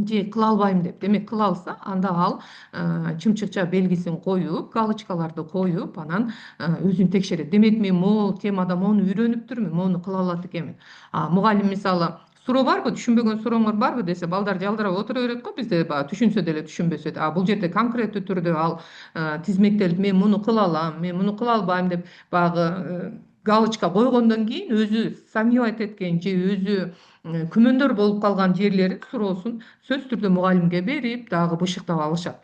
же кыла албайм деп. Демек, кыла алса, анда ал чымчыкча белгисин коюп, галочкаларды коюп, анан өзүн текшерет. Демек, мен могул темада мону үйрөнүптүрмүн, мону кыла алат экенмин. Мугалим мисалы суроо барбы, түшүнбөгөн сурооңор барбы десе, балдар жалдырап отура берет го, бизде түшүнсө деле түшүнбөсө да. Бул жерде конкреттүү түрдө ал тизмектелип, мен муну кыла алам, мен муну кыла албайм деп баягы галочка койгондон кийин өзү сомневать эткен же өзү күмөндөр болуп калган жерлерин суроосун сөзсүз түрдө мугалимге берип, дагы бышыктап алышат.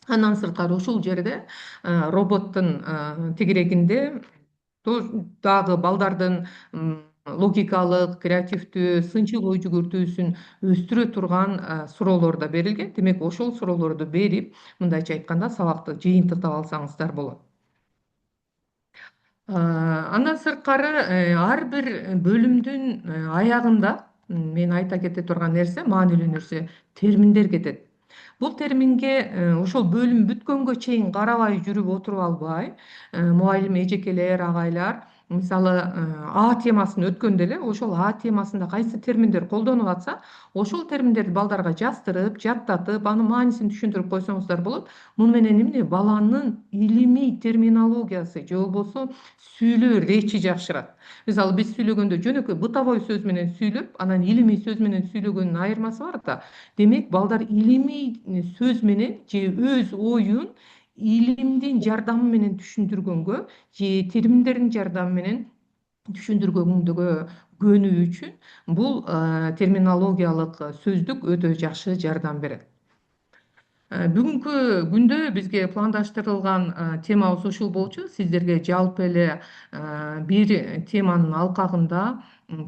Андан сырткары ушул жерде роботтун тегерегинде дагы балдардын логикалык, креативдүү, сынчыл ой жүгүртүүсүн өстүрө турган суроолор да берилген. Демек, ошол суроолорду берип, мындайча айтканда, сабакты жыйынтыктап алсаңыздар болот. Андан сырткары ар бир бөлүмдүн аягында мен айта кете турган нерсе, маанилүү нерсе, терминдер кетет. Бул терминге ошол бөлүм бүткөнгө чейин карабай жүрүп отуруп албай, мугалим эжекелер, агайлар мисалы А темасын өткөндө эле ошол А темасында кайсы терминдер колдонулуп атса, ошол терминдерди балдарга жаздырып, жаттатып, анын маанисин түшүндүрүп койсоңуздар болот. Муну менен эмне баланын илимий терминологиясы же болбосо сүйлөө речи жакшырат. Мисалы биз сүйлөгөндө жөнөкөй бытовой сөз менен сүйлөп, анан илимий сөз менен сүйлөгөндүн айырмасы бар да. Демек, балдар илимий сөз менен же өз оюн илимдин жардамы менен түшүндүргөнгө же терминдердин жардамы менен түшүндүргөнгө көнүү үчүн бул терминологиялык сөздүк өтө жакшы жардам берет. Бүгүнкү күндө бизге пландаштырылган темабыз ушул болчу. Сиздерге жалпы эле бир теманын алкагында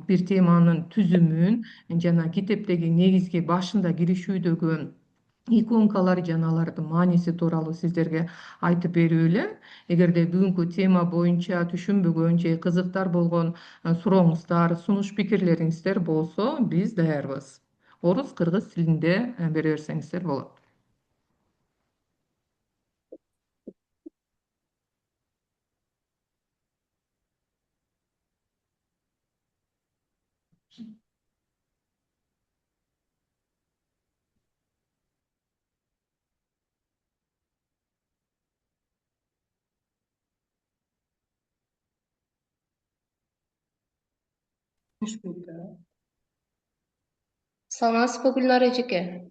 бир теманын түзүмүн жана китептеги негизги башында киришүүдөгү иконкалар жана алардын мааниси тууралуу сиздерге айтып берүү эле. Эгерде бүгүнкү тема боюнча түшүнбөгөн же кызыктар болгон сурооңуздар, сунуш пикирлериңиздер болсо, биз даярбыз. Орус, кыргыз тилинде бере берсеңиздер болот. Саламатсызбы, Гүлнар эжеке?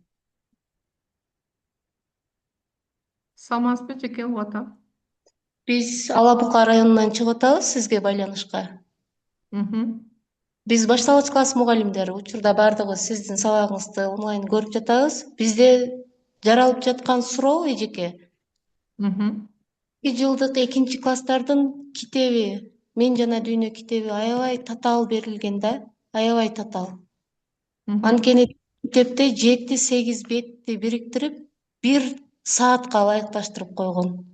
Саламатсызбы, Жеке ата? Биз Ала Бука районунан чыгып атабыз сизге байланышка. Биз башталгыч класс мугалимдери учурда баардыгыбыз сиздин сабагыңызды онлайн көрүп жатабыз. Бизде жаралып жаткан суроо эжеке. 2 жылдык 2-класстардын китеби, Мен жана дүйнө китеби аябай татаал берилген да, аябай татаал. Анткени китепте 7-8 бетти бириктирип, 1 саатка ылайыкташтырып койгон.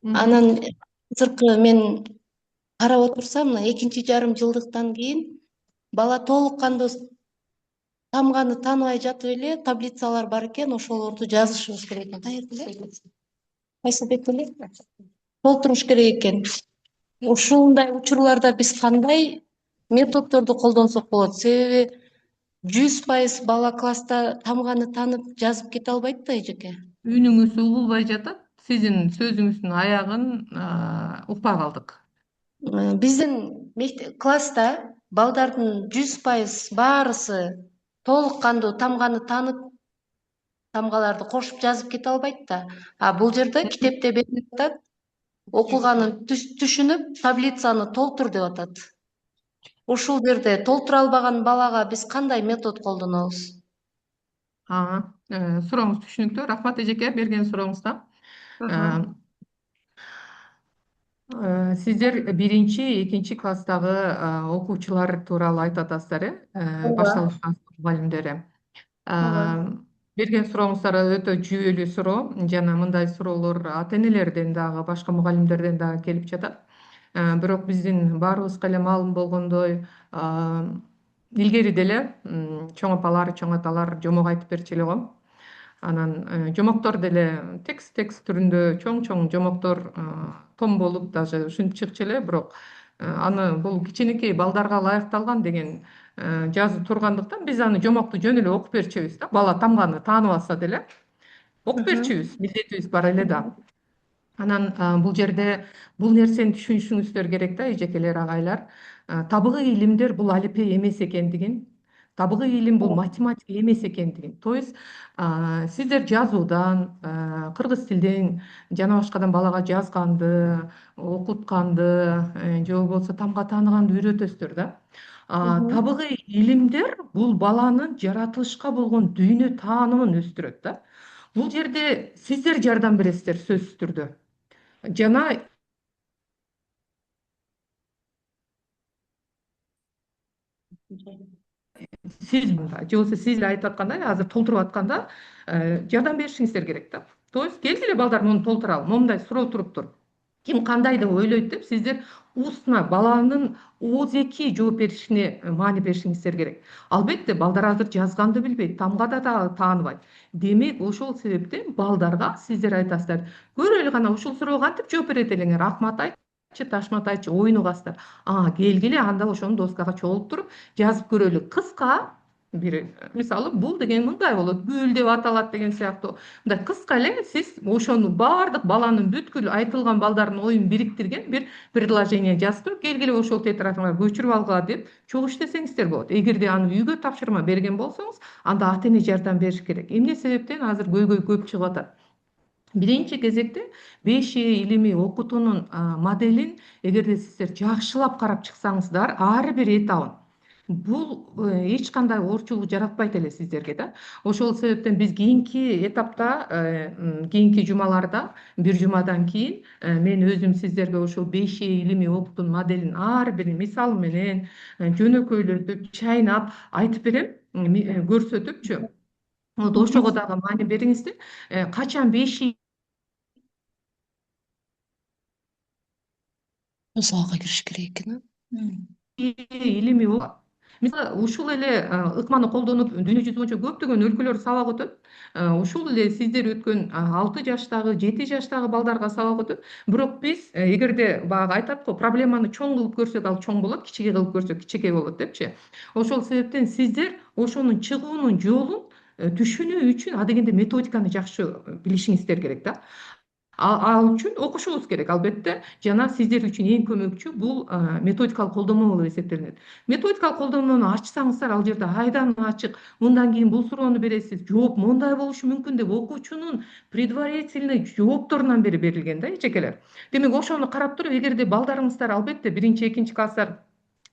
Анан азыркы мен карап отурсам, мына 2,5 жылдыктан кийин бала толук кандуу тамганы тааныбай жатып эле таблицалар бар экен, ошолорду жазышыбыз керек экен. Кайсы бет эле? Толтуруш керек экен. Ушундай учурларда биз кандай методдорду колдонсок болот? Себеби 100% бала класста тамганы таанып жазып кете албайт да эжеке. Үнүңүз угулбай жатат. Сиздин сөзүңүздүн аягын укпай калдык. Биздин класста балдардын 100% баарысы толук кандуу тамганы таанып, тамгаларды кошуп жазып кете албайт да. А бул жерде китепте берилип атат, окуганын түшүнүп, таблицаны толтур деп атат. Ушул жерде толтура албаган балага биз кандай метод колдонобуз? Сурооңуз түшүнүктүү. Рахмат эжеке берген сурооңузда. Сиздер 1-2 класстагы окуучулар тууралуу айтып атасыздар, башталгыч класс мугалимдери. Берген сурооңуздар өтө жүйөлүү суроо жана мындай суроолор ата-энелерден дагы, башка мугалимдерден дагы келип жатат. Бирок биздин баарыбызга эле маалым болгондой, илгери деле чоң апалар, чоң аталар жомок айтып берчү эле го. Анан жомоктор деле текст түрүндө чоң жомоктор том болуп даже ушинтип чыкчу эле, бирок аны бул кичинекей балдарга ылайыкталган деген жазып тургандыктан биз аны жомокту жөн эле окуп берчүбүз да. Бала тамганы тааныбаса деле окуп берчүбүз, милдетибиз бар эле да. Анан бул жерде бул нерсени түшүнүшүңүздөр керек да, эжекелер, агайлар. Табыгый илимдер бул алипей эмес экендигин, табыгый илим бул математика эмес экендигин. То есть сиздер жазуудан, кыргыз тилден жана башкадан балага жазганды, окутканды же болбосо тамга тааныганды үйрөтөсүздөр да. Табыгый илимдер бул баланын жаратылышка болгон дүйнө таанымын өстүрөт да. Бул жерде сиздер жардам бересиздер сөзсүз түрдө. Жана Сиз же болбосо сиз эле айтып аткандай азыр толтуруп атканда жардам беришиңиздер керек да. То есть келгиле балдар муну толтуралы, момундай суроо туруптур. Ким кандай деп ойлойт деп сиздер устно баланын ооз-эки жооп беришине маани беришиңиздер керек. Албетте балдар азыр жазганды билбейт, тамга да тааныбайт. Демек ошол себептен балдарга сиздер айтасыздар, көрөлү гана ушул суроого кантип жооп берет элеңер, акмат айтчы, ташмат айтчы, ойын угасыздар. Келгиле анда ошону доскага чогулуп туруп жазып көрөлү. Кыска бир мисалы бул деген мындай болот, гүл деп аталат деген сыяктуу. Мындай кыска эле сиз ошону баардык баланын бүткүл айтылган балдардын оюн бириктирген бир предложение жазып туруп, келгиле ошол тетрадыңа көчүрүп алгыла деп чогуу иштесеңиздер болот. Эгерде аны үйгө тапшырма берген болсоңуз, анда ата эне жардам бериш керек. Эмне себептен азыр көйгөй көп чыгып атат? Биринчи кезекте 5Е илимий окутуунун моделин эгерде сиздер жакшылап карап чыксаңыздар, ар бир этабын бул эч кандай оорчулук жаратпайт эле сиздерге да. Ошол себептен биз кийинки этапта, кийинки жумаларда, бир жумадан кийин мен өзүм сиздерге ошол 5Е илимий окутуунун моделин ар бир мисал менен жөнөкөйлөтүп, чайнап айтып берем, көрсөтүпчү. Вот ошого дагы маани бериңиздер. Качан 5Е Сабакка кириш керек экен. илимий мисалы ушул эле ыкманы колдонуп дүйнө жүзү боюнча көптөгөн өлкөлөр сабак өтөт. Ушул эле сиздер өткөн 6 жаштагы, 7 жаштагы балдарга сабак өтөт. Бирок биз эгерде баягы айтат го, проблеманы чоң кылып көрсөк ал чоң болот, кичике кылып көрсөк кичике болот депчи. Ошол себептен сиздер ошонун чыгуунун жолун түшүнүү үчүн адегенде методиканы жакшы билишиңиздер керек да. Ал үчүн окушуңуз керек албетте. Жана сиздер үчүн эң көмөкчү бул методикалык колдонмо болуп эсептелет. Методикалык колдонмону ачсаңыздар, ал жерде айдан ачык, мындан кийин бул суроону бересиз, жооп мындай болушу мүмкүн деп окуучунун предварительный жоопторунан бери берилген да, эчекелер. Демек ошону карап туруп, эгерде балдарыңыздар албетте 1-2 класстар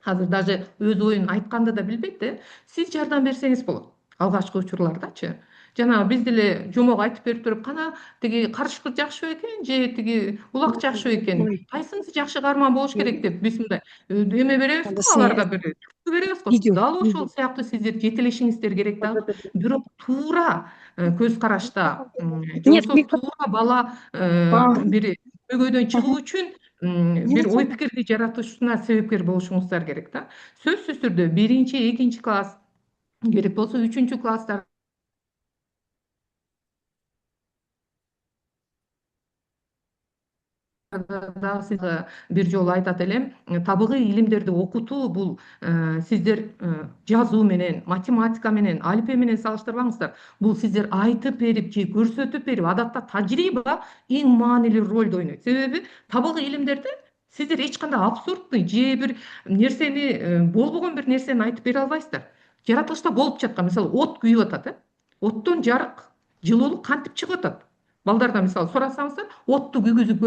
азыр даже өз оюн айтканды да билбейт да, сиз жардам берсеңиз болот. Алгачкы учурлардачы. Жана биз деле жомок айтып берип туруп, кана тиги карышкы жакшы экен же тиги улак жакшы экен, кайсынысы жакшы каарман болуш керек деп биз мындай эме беребиз го, аларга бир түрткү беребиз го. Дал ошол сыяктуу сиздер жетелешиңиздер керек дагы. Бирок туура көз карашта, жоксо туура бала бир көйгөйдөн чыгуу үчүн бир ой пикирди жаратышына себепкер болушуңуздар керек да. Сөзсүз түрдө 1-2 класс, керек болсо 3-класстар дагы сизге бир жолу айтат элем, табигый илимдерди окутуу бул сиздер жазуу менен, математика менен, алифбе менен салыштырбаңыздар. Бул сиздер айтып берип же көрсөтүп берип, адатта тажрыйба эң маанилүү ролду ойнойт. Себеби табигый илимдерде сиздер эч кандай абсурдный же бир нерсени, болбогон бир нерсени айтып бере албайсыздар. Жаратылышта болуп жаткан, мисалы, от күйүп атат, оттон жарык, жылуулук кантип чыгып атат? Балдардан мисалы сурасаңыздар, отту күйгүзүп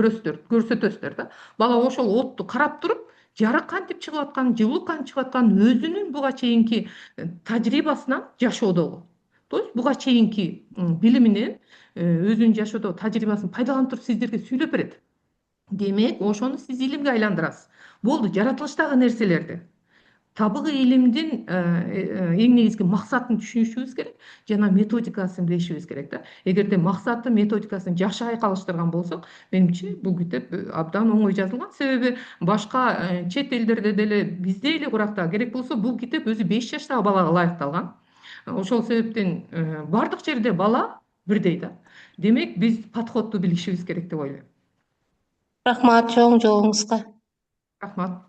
көрсөтөсүздөр да. Бала ошол отту карап туруп, жарык кантип чыгып атканын, жылуулук кантип чыгып атканын өзүнүн буга чейинки тажрыйбасынан жашоодогу. То есть буга чейинки билиминен өзүнүн жашоодогу тажрыйбасын пайдаланып туруп сиздерге сүйлөп берет. Демек, ошону сиз илимге айландырасыз. Болду, жаратылыштагы нерселерди. Табигый илимдин эң негизги максатын түшүнүшүбүз керек жана методикасын билишибиз керек да. Эгерде максаты, методикасын жакшы айкалыштырган болсок, менимче бул китеп абдан оңой жазылган. Себеби башка чет элдерде деле, бизде эле куракта керек болсо бул китеп өзү 5 жаштагы балага ылайыкталган. Ошол себептен бардык жерде бала бирдей да. Демек, биз подходду билишибиз керек деп ойлойм. Рахмат чоң жообуңузга. Рахмат.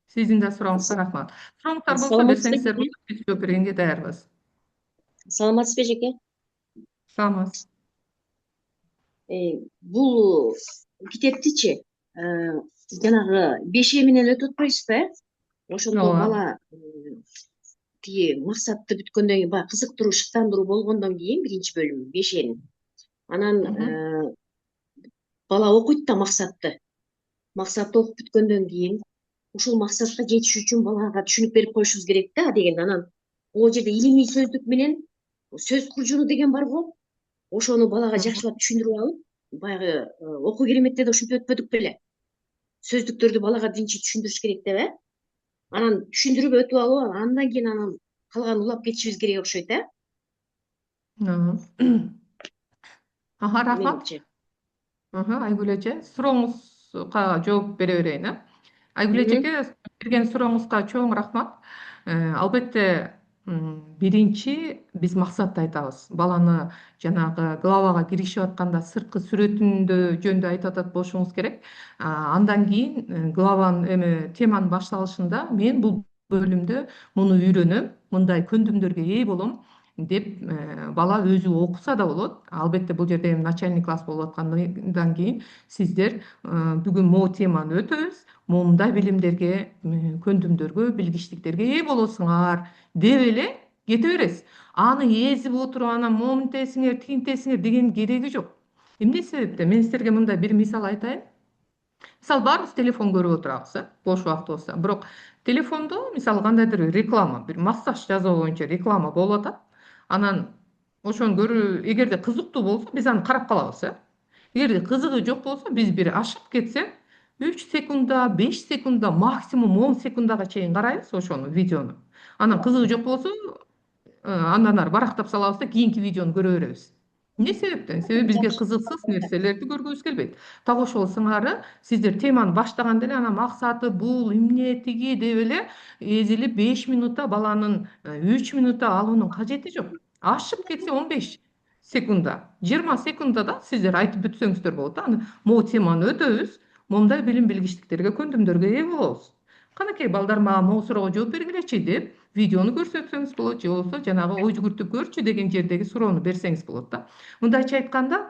Сиздин да сурооңузга рахмат. Сурооңуздар болсо берсеңиздер болот, биз жооп бергенге даярбыз. Саламатсызбы эжеке? Саламатсыз. Бул китептичи жанагы 5Е менен өтүп атпайсызбы, Ошондо Ооба. бала тиги максатты бүткөндөн кийин, баягы кызыктыруу, шыктандыруу болгондон кийин биринчи бөлүмү 5Энин. Анан бала окуйт да максатты. Максатты окуп бүткөндөн кийин ушул максатка жетиш үчүн балага түшүнүп берип коюшубуз керек да. Деген анан ол жерде илимий сөздүк менен сөз куржуну деген бар го. Ошону балага жакшылап түшүндүрүп алып, баягы окуу кереметте да ушинтип өтпөдүк беле? Сөздүктөрдү балага биринчи түшүндүрүш керек деп, Анан түшүндүрүп өтүп алып андан кийин анан калганын улап кетишибиз керек окшойт, Рахмат. менимче. Айгүл эже, сурооңузга жооп бере берейин. Айгүл эжеге берген сурооңузга чоң рахмат. Албетте, биринчи биз максатты айтабыз. Баланы жанагы главага киришип атканда сырткы сүрөтүндө жөнүндө айтып атат болушуңуз керек. Андан кийин главанын теманын башталышында мен бул бөлүмдө муну үйрөнөм, мындай көндүмдөргө ээ болом деп бала өзү окуса да болот. Албетте бул жерде начальный класс болуп аткандан кийин сиздер бүгүн могу теманы өтөбүз, момундай билимдерге, көндүмдөргө, билгичтиктерге ээ болосуңар деп эле кете бересиз. Аны эзип отуруп анан момунтесиңер, тигинтесиңер деген кереги жок. Эмне себептен? Мен силерге мындай бир мисал айтайын. Мисалы баарыбыз телефон көрүп отурабыз, бош убакыт болсо. Бирок телефондо мисалы кандайдыр реклама, бир массаж жасоо боюнча реклама болуп атат. Анан ошону көрүү, эгерде кызыктуу болсо, биз аны карап калабыз. Эгерде кызыгы жок болсо, биз бир ашып кетсе, 3 секундда, 5 секундда, максимум 10 секундага чейин карайбыз ошону, видеону. Анан кызыгы жок болсо, андан ары барактап салабыз да кийинки видеону көрө беребиз. Эмне себептен? Себеби бизге кызыксыз нерселерди көргүбүз келбейт. Так ошол сыңары сиздер теманы баштаганда эле анан максаты бул, эмне тиги деп эле эзилип 5 минутта баланын 3 минутта алуунун кажети жок. Ашып кетсе 15 секундда, 20 секундда да сиздер айтып бүтсөңүздөр болот. Аны могу теманы өтөбүз, момундай билим билгичтиктерге, көндүмдөргө ээ болобуз. Канакей балдар мага могу суроого жооп бергилечи деп видеону көрсөтсөңүз болот, же болбосо жанагы ой жүгүртүп көрчү деген жердеги суроону берсеңиз болот да. Мындайча айтканда,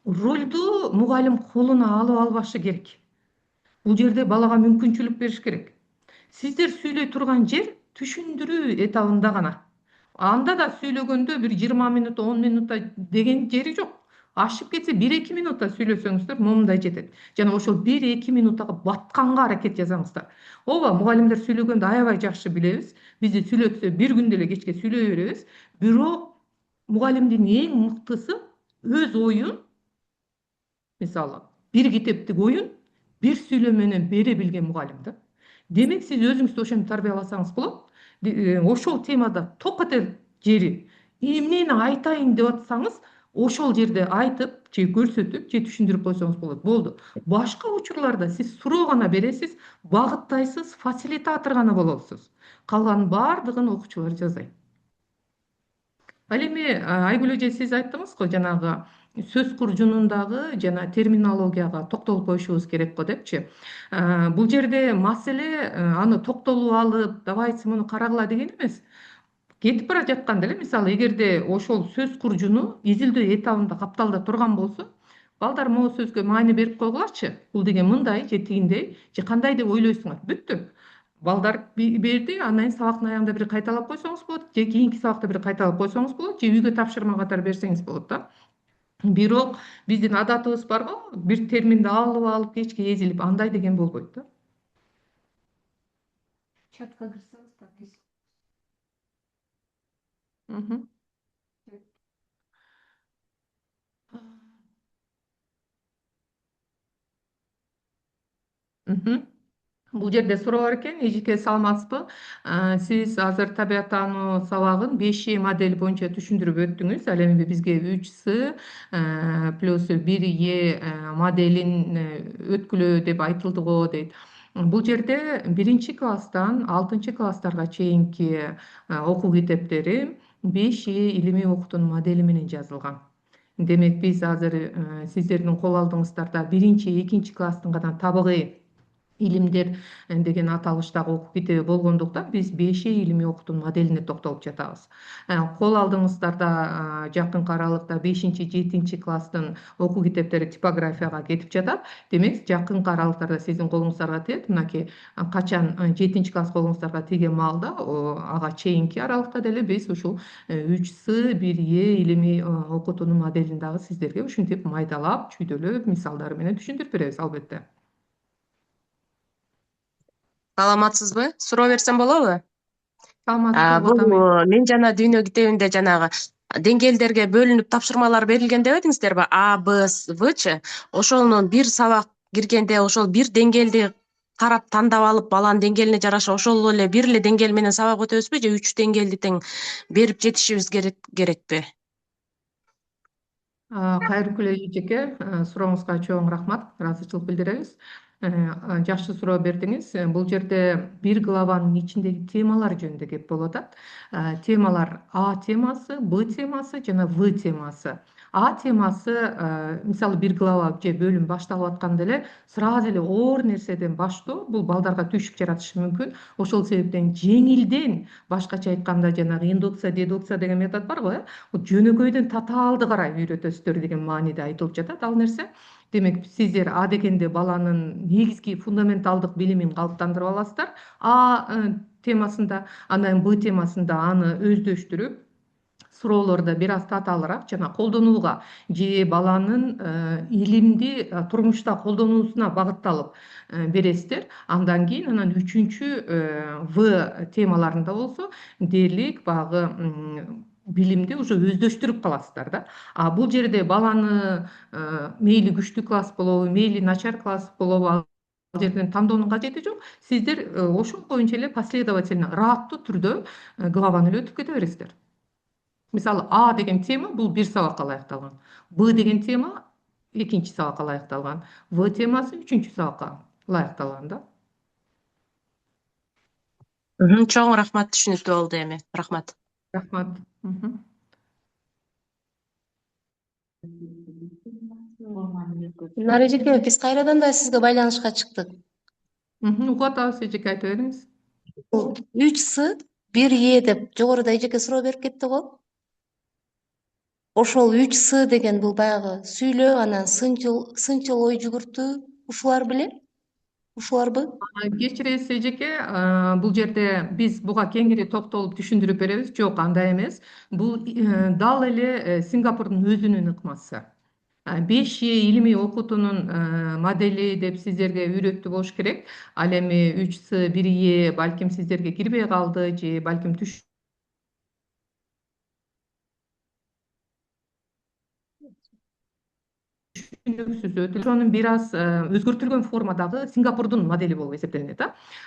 ролду мугалим колуна алып албашы керек. Бул жерде балага мүмкүнчүлүк бериш керек. Сиздер сүйлөй турган жер түшүндүрүү этабында гана. Анда да сүйлөгөндө бир 20 минут, 10 минутта деген жери жок. Ашып кетсе 1-2 минутта сүйлөсөңүздөр момундай жетет. Жана ошол 1-2 минуттага батканга аракет жасаңыздар. Ооба, мугалимдер сүйлөгөндө аябай жакшы билебиз. Бизди сүйлөтсө бир күндө эле кечке сүйлөй беребиз. Бирок мугалимдин эң мыктысы өз оюн, мисалы, бир китептик оюн бир сүйлөө менен бере билген мугалим да. Демек, сиз өзүңүздү ошентип тарбияласаңыз болот. Ошол темада токотел жери эмнени айтайын деп атсаңыз, ошол жерде айтып, же көрсөтүп, же түшүндүрүп койсоңуз болот. Болду. Башка учурларда сиз суроо гана бересиз, багыттайсыз, фасилитатор гана болосуз. Калганын баардыгын окуучулар жасайт. Ал эми Айгүл эже, сиз айттыңыз го жанагы сөз куржунундагы жана терминологияга токтолуп коюшубуз керек го депчи. Бул жерде маселе аны токтолуп алып, давайте муну карагыла деген эмес. Кетип бара жатканда эле, мисалы, эгерде ошол сөз куржуну изилдөө этабында капталда турган болсо, балдар могу сөзгө маани берип койгулачы. Бул деген мындай же тигиндей, же кандай деп ойлойсуңар. Бүттү. Балдар берди, андан кийин сабактын аягында бир кайталап койсоңуз болот, же кийинки сабакта бир кайталап койсоңуз болот, же үйгө тапшырма катары берсеңиз болот да. Бирок биздин адатыбыз барго, бир терминди алып кечке эзилип, андай деген болбойт да. Чатка кирсеңиз так. Бул жерде суроо бар экен, эжеке, саламатсызбы? Сиз азыр табиаттануу сабагын 5E модель боюнча түшүндүрүп өттүңүз. Ал эми бизге 3C плюс 1E моделин өткүлөө деп айтылды го дейт. Бул жерде 1 класстан 6 класстарга чейинки окуу китептери 5E илимий окуутунун модели менен жазылган. Демек, биз азыр сиздердин кол алдыңыздарда 1-2 класстын гана табыгый илимдер деген аталыштагы окуу китеби болгондуктан биз 5E илимий окуутунун моделине токтолуп жатабыз. Кол алдыңыздарда жакынкы аралыкта 5-7 класстын окуу китептери типографияга кетип жатат. Демек, жакынкы аралыктарда сиздин колуңуздарга тиет. Мынакей качан 7 класс болгоңуздарга тийген маалда ага чейинки аралыкта деле биз ушул 3C 1E илимий окуутунун моделин дагы сиздерге ушинтип майдалап, чүйдөлөп, мисалдары менен түшүндүрүп беребиз, албетте. Саламатсызбы? Суроо берсем болобу? Саламатсызбы, Бул мен жана дүйнө китебинде жанагы деңгээлдерге бөлүнүп тапшырмалар берилген дебедиңиздерби? А, Б, В чы? Ошонун бир сабак киргенде ошол бир деңгээлди карап тандап алып баланын деңгээлине жараша ошол эле бир эле деңгээл менен сабак өтөбүзбү же 3 деңгээлди тең берип жетишибиз керекпи? Кайыркүл эжеке, сурооңузга чоң рахмат, ыраазычылык билдиребиз. Жакшы суроо бердиңиз. Бул жерде бир главанын ичиндеги темалар жөнүндө кеп болуп атат. Темалар А темасы, Б темасы жана В темасы. А темасы, мисалы бир глава же бөлүм башталып атканда эле сразу эле оор нерседен баштоо бул балдарга түйшүк жаратышы мүмкүн. Ошол себептен жеңилден, башкача айтканда жанагы индукция, дедукция деген метод бар го, жөнөкөйдөн татаалды карай үйрөтөсүздөр деген мааниде айтылып жатат ал нерсе. Демек, сиздер А дегенде баланын негизги фундаменталдык билимин калыптандырып аласыздар. Темасында, анан Б темасында аны өздөштүрүп, суроолордо бир аз татаалыраак жана колдонууга же баланын илимди турмушта колдонуусуна багытталып бересиздер. Андан кийин анан үчүнчү В темаларында болсо дээрлик баягы билимди уже өздөштүрүп каласыздар да. Бул жерде баланы мейли күчтүү класс болобу, мейли начар класс болобу, ал жерден тандоонун кажети жок. Сиздер ошол боюнча эле последовательно, ыраттуу түрдө главаны эле өтүп кете бересиздер. Мисалы, А деген тема бул бир сабакка ылайыкталган. Б деген тема экинчи сабакка ылайыкталган. В темасы үчүнчү сабакка ылайыкталган да. Чоң рахмат, түшүнүктүү болду эми. Рахмат. Рахмат. Нара эжеке, биз кайрадан да сизге байланышка чыктык. Угуп атабыз, эжеке, айта бериңиз. 3С 1Е деп жогоруда эжеке суроо берип кетти го. Ошол 3С деген бул баягы сүйлөө, анан сынчыл ой жүгүртүү, ушулар беле? Ушуларбы? Кечиресиз эжеке, бул жерде биз буга кеңири токтолуп түшүндүрүп беребиз. Жок, андай эмес. Бул дал эле Сингапурдун өзүнүн ыкмасы. 5Е илимий окутуунун модели деп сиздерге үйрөттү болуш керек. Ал эми 3С 1Е балким сиздерге кирбей калды же балким ошонун бир аз өзгөртүлгөн формадагы Сингапурдун модели болуп эсептелинет.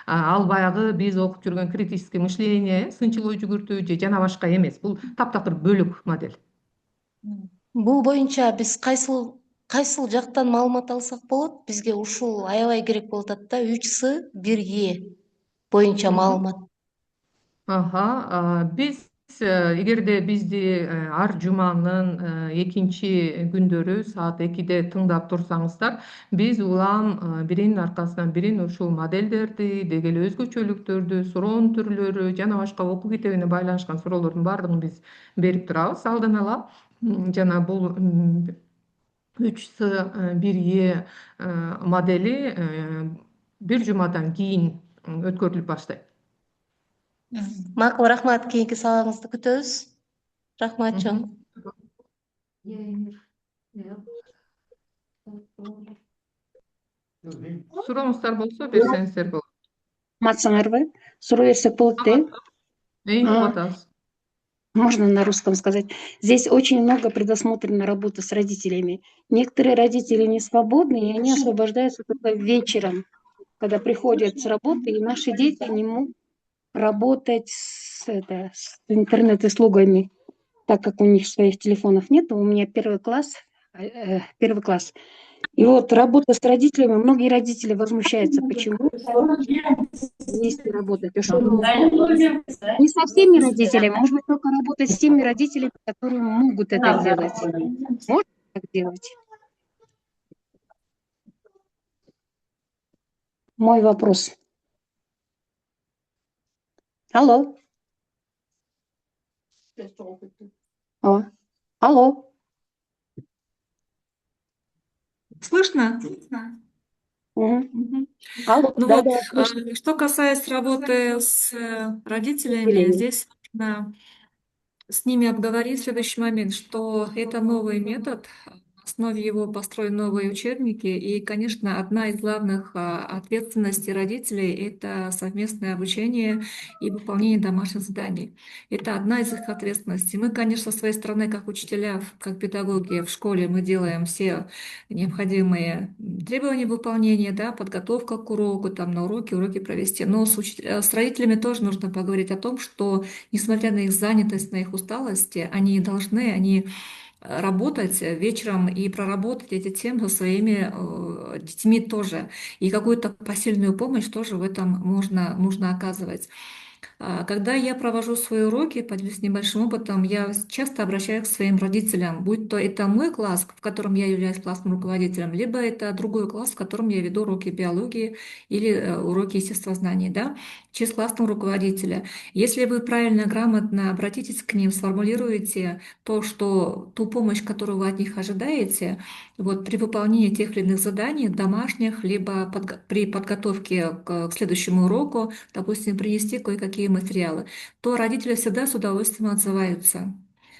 Ал баягы биз окуп жүргөн критическое мышление, сынчыл ой жүгүртүү же жана башка эмес. Бул таптакыр бөлөк модель. Бул боюнча биз кайсыл жактан маалымат алсак болот? Бизге ушул аябай керек болуп атат да, 3С 1Е боюнча маалымат. Биз эгерде бизди ар жуманын экинчи күндөрү саат 2-де тыңдап турсаңыздар, биз улам биринин аркасынан бирин ушул модельдерди, деги эле өзгөчөлүктөрдү, суроонун түрлөрү жана башка окуу китебине байланышкан суроолордун баардыгын биз берип турабыз алдан ала. Жана бул 3С 1Е модели бир жумадан кийин өткөрүлүп баштайт. Макул, рахмат. Кийинки сабагыңызды күтөбүз. Рахмат чоң. Сурооңуздар болсо берсеңиздер болот. Матсаңарбы? Суроо берсек болот да? Угуп атабыз. Можно на русском сказать. Здесь очень много предусмотрено работы с родителями. Некоторые родители не свободны, и они освобождаются только вечером, когда приходят с работы, и наши дети не могут работать с интернет-услугами, так как у них своих телефонов нет. У меня первый класс. И вот работа с родителями, многие родители возмущаются, почему вместе работать. Не со всеми родителями, можно только работать с теми родителями, которые могут это делать. Можно так делать? Мой вопрос. Алло. Алло. Слышно? Алло. Ну Да, вот, да, слышно. что касается работы с родителями, здесь нужно с ними обговорить следующий момент, что это новый метод, основе его построены новые учебники. И, конечно, одна из главных ответственностей родителей — это совместное обучение и выполнение домашних заданий. Это одна из их ответственностей. Мы, конечно, со своей стороны, как учителя, как педагоги в школе, мы делаем все необходимые требования выполнения, да, подготовка к уроку, там, на уроки провести. Но с родителями тоже нужно поговорить о том, что, несмотря на их занятость, на их усталость, они работать вечером и проработать эти темы со своими детьми тоже. И какую-то посильную помощь тоже в этом нужно оказывать. Когда я провожу свои уроки, поделюсь небольшим опытом, я часто обращаюсь к своим родителям, будь то это мой класс, в котором я являюсь классным руководителем, либо это другой класс, в котором я веду уроки биологии или уроки естествознания, да, через классного руководителя. Если вы правильно, грамотно обратитесь к ним, сформулируете ту помощь, которую вы от них ожидаете, вот при выполнении тех или иных заданий, домашних, либо при подготовке к следующему уроку, допустим, принести кое-какие материалы, то родители всегда с удовольствием отзываются.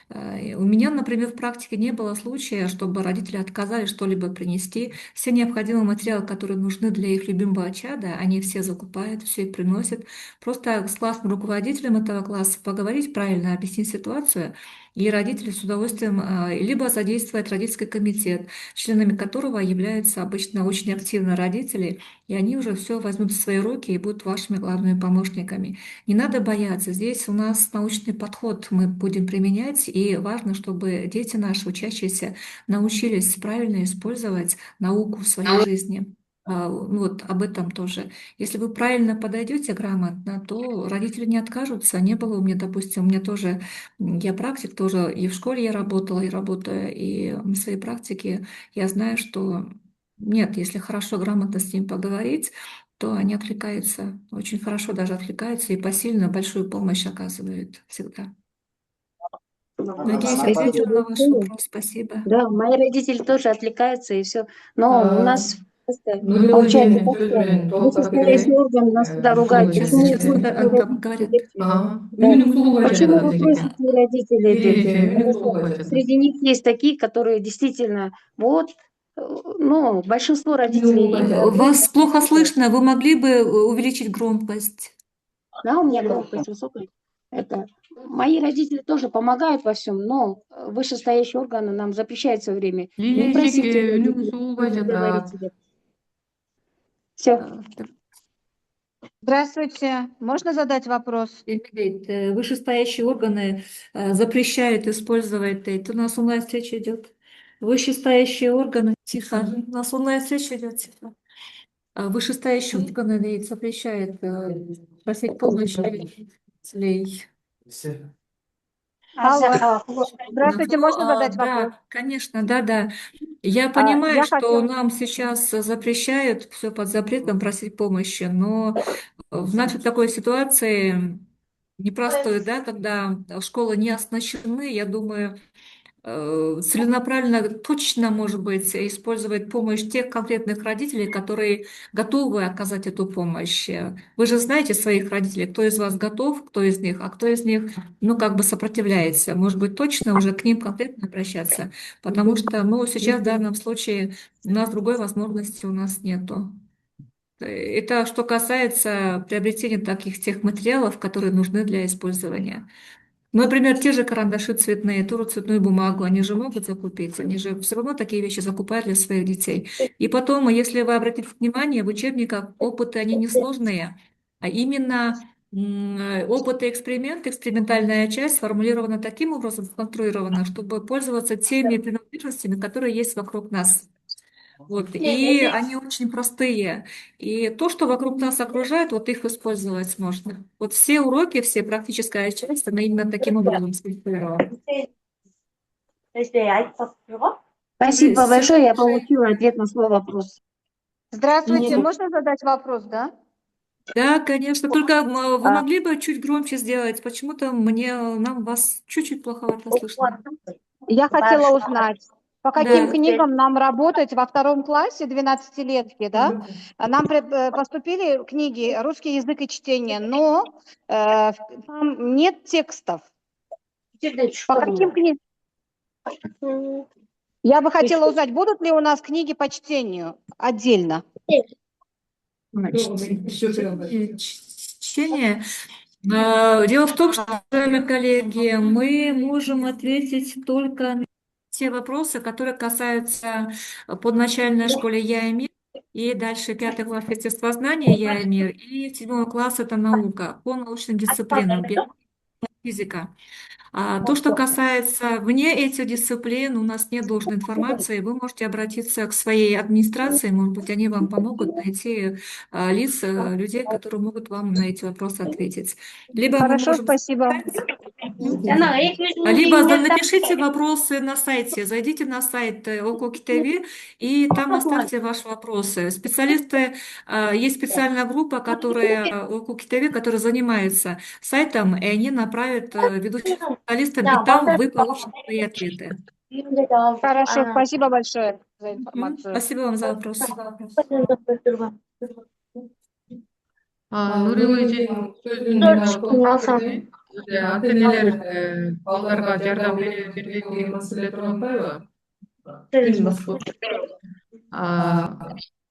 У меня, например, в практике не было случая, чтобы родители отказались что-либо принести. Все необходимые материалы, которые нужны для их любимого чада, они все закупают, все их приносят. Просто с классным руководителем этого класса поговорить правильно, объяснить ситуацию, и родители с удовольствием либо задействуют родительский комитет, членами которого являются обычно очень активные родители, и они уже все возьмут в свои руки и будут вашими главными помощниками. Не надо бояться, здесь у нас научный подход мы будем применять, и важно, чтобы дети наши, учащиеся, научились правильно использовать науку в своей жизни. Ну вот об этом тоже. Если вы правильно подойдете грамотно, то родители не откажутся. Не было у меня, допустим, у меня тоже, я практик тоже, и в школе я работала, и работаю, и на своей практике я знаю, что нет, если хорошо, грамотно с ним поговорить, то они отвлекаются, очень хорошо даже отвлекаются и посильно большую помощь оказывают всегда. Надеюсь, Спасибо ответила на ваш большое. вопрос. Спасибо. Да, мои родители тоже отвлекаются и все. Но у нас просто Нурилла получается эже так, сөз что менен толуктап вышестоящий кетейин. орган нас всегда ругает. Сейчас, Почему сейчас вы он просите говорит. родителей? Ага. Да. Үнүң сулубай Почему жатат вы эже. просите родителей? Эже, Потому үнүң что сулубай жатат. среди них есть такие, которые действительно, вот, ну, большинство родителей их Вас плохо слышно. Вы могли бы увеличить громкость? Да, у меня громкость высокая. Это мои родители тоже помогают во всем, но вышестоящие органы нам запрещают все время. Не Лилия просите эжеке үнүң родителей, сулубай не жатат. говорите. Все. Здравствуйте. Можно задать вопрос? Вышестоящие органы запрещают использовать это. У нас онлайн-встреча идет. Вышестоящие органы, тихо. У нас онлайн-встреча идет, тихо. Вышестоящие органы запрещают просить помощи родителей. Алло. Здравствуйте, можно задать вопрос? Да, конечно, да. Я понимаю, Я что хотела... нам сейчас запрещают все под запретом просить помощи, но в нашей такой ситуации непростой, да, когда школы не оснащены, я думаю, целенаправленно, точно, может быть, использовать помощь тех конкретных родителей, которые готовы оказать эту помощь. Вы же знаете своих родителей, кто из вас готов, кто из них, а кто из них, ну, как бы сопротивляется. Может быть, точно уже к ним конкретно обращаться, потому что, ну, сейчас в данном случае у нас другой возможности у нас нету. Это что касается приобретения тех материалов, которые нужны для использования. Ну, например, те же карандаши цветные, ту же цветную бумагу, они же могут закупить, они же все равно такие вещи закупают для своих детей. И потом, если вы обратите внимание, в учебниках опыты, они несложные, а именно опыты, эксперименты, экспериментальная часть сформулирована таким образом, сконструирована, чтобы пользоваться теми принадлежностями, которые есть вокруг нас. Вот. И они очень простые. И то, что вокруг нас окружает, вот их использовать можно. Вот все уроки, все практическая часть, она именно таким образом сконструирована. Спасибо большое, я получила ответ на свой вопрос. Здравствуйте, можно задать вопрос, да? Да, конечно. Только вы могли бы чуть громче сделать? Почему-то нам вас чуть-чуть плоховато слышно. Я хотела узнать, по каким Да. книгам нам работать во втором классе, 12-летки, да? Нам поступили книги «Русский язык и чтение», но там нет текстов. По каким книгам? Я бы хотела узнать, будут ли у нас книги по чтению отдельно? Чтение. Дело в том, что, уважаемые коллеги, мы можем ответить только на те вопросы, которые касаются подначальной школы «Я и мир», и дальше 5 класс естествознания «Я и мир», и 7 класс это наука по научным дисциплинам, физика. То, что касается вне этих дисциплин, у нас нет должной информации, вы можете обратиться к своей администрации, может быть, они вам помогут найти лиц, людей, которые могут вам на эти вопросы ответить. Либо мы Хорошо, можем спасибо. либо напишите вопросы на сайте, зайдите на сайт ОКОК ТВ и там оставьте ваши вопросы. Специалисты, есть специальная группа, которая ОКОК ТВ, которая занимается сайтом, и они направят ведущим специалистам, и там вы получите свои ответы. Хорошо, спасибо большое за информацию. Спасибо вам за вопрос. Нурила эженин сөзүн ата энелер балдарга жардам бере бербейт деген маселе туруп атпайбы?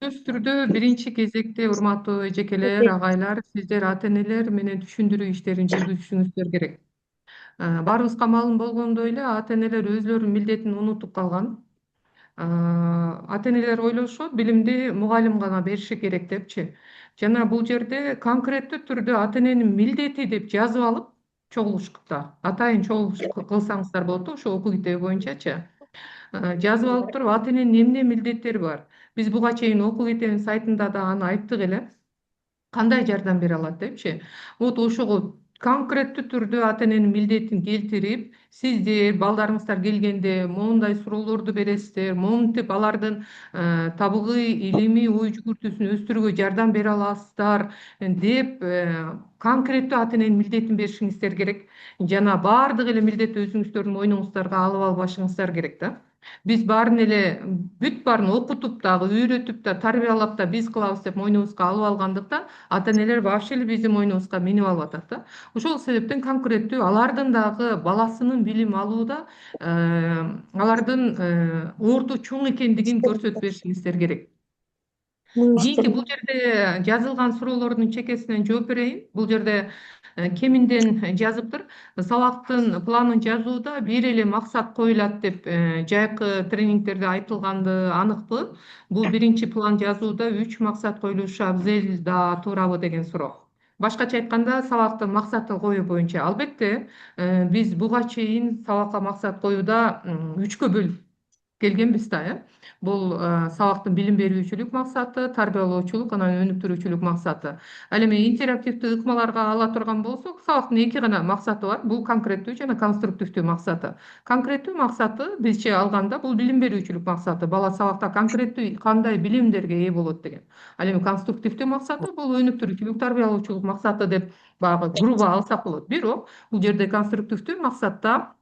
Сөзсүз түрдө биринчи кезекте урматтуу эжекелер, агайлар, сиздер ата энелер менен түшүндүрүү иштерин жүргүзүшүңүздөр керек. Баарыбызга маалым болгондой эле ата энелер өзлөрүнүн милдетин унутуп калган. Ата энелер ойлошот билимди мугалим гана бериши керек депчи. Жана бул жерде конкреттүү түрдө ата эненин милдети деп жазып алып чогулушта. Атайын чогулуш кылсаңыздар болот да, ошо окуу китеби боюнчачы. Жазып алып туруп ата эненин эмне милдеттери бар. Биз буга чейин окуу китебинин сайтында да аны айттык эле. Кандай жардам бере алат депчи. Вот ошого конкреттүү түрдө ата эненин милдетин келтирип, сиздер балдарыңыздар келгенде моундай суроолорду бересиздер, моунтип алардын табыгый, илимий ой жүгүртүүсүн өстүрүүгө жардам бере аласыздар деп конкреттүү ата эненин милдетин беришиңиздер керек. Жана баардык эле милдетти өзүңүздөрдүн мойнуңуздарга алып албашыңыздар керек да. Биз баарын эле бүт баарын окутуп дагы, үйрөтүп да, тарбиялап да биз кылабыз деп мойнубузга алып алгандыктан ата энелер вообще эле биздин мойнубузга минип алып атат да. Ошол себептен конкреттүү алардын дагы баласынын билим алууда алардын орто чоң экендигин көрсөтүп беришиңиздер керек. Кийинки бул жерде жазылган суроолордун чекесинен жооп берейин. Бул жерде кеминден жазыптыр. Сабактын планын жазууда бир эле максат коюлат деп жайкы тренингтерде айтылганды аныкпы. Бул биринчи план жазууда 3 максат коюлушу абзел да туурабы деген суроо. Башкача айтканда, сабактын максатын коюу боюнча албетте биз буга чейин сабакка максат коюуда 3кө бөлүп келгенбиз да. Бул сабактын билим берүүчүлүк максаты, тарбиялоочулук, анан өнүктүрүүчүлүк максаты. Ал эми интерактивдүү ыкмаларга ала турган болсок, сабактын 2 гана максаты бар. Бул конкреттүү жана конструктивдүү максаты. Конкреттүү максаты бизче алганда бул билим берүүчүлүк максаты. Бала сабакта конкреттүү кандай билимдерге ээ болот деген. Ал эми конструктивдүү максаты бул өнүктүрүүчүлүк, тарбиялоочулук максаты деп баягы грубо алсак болот. Бирок бул жерде конструктивдүү максатта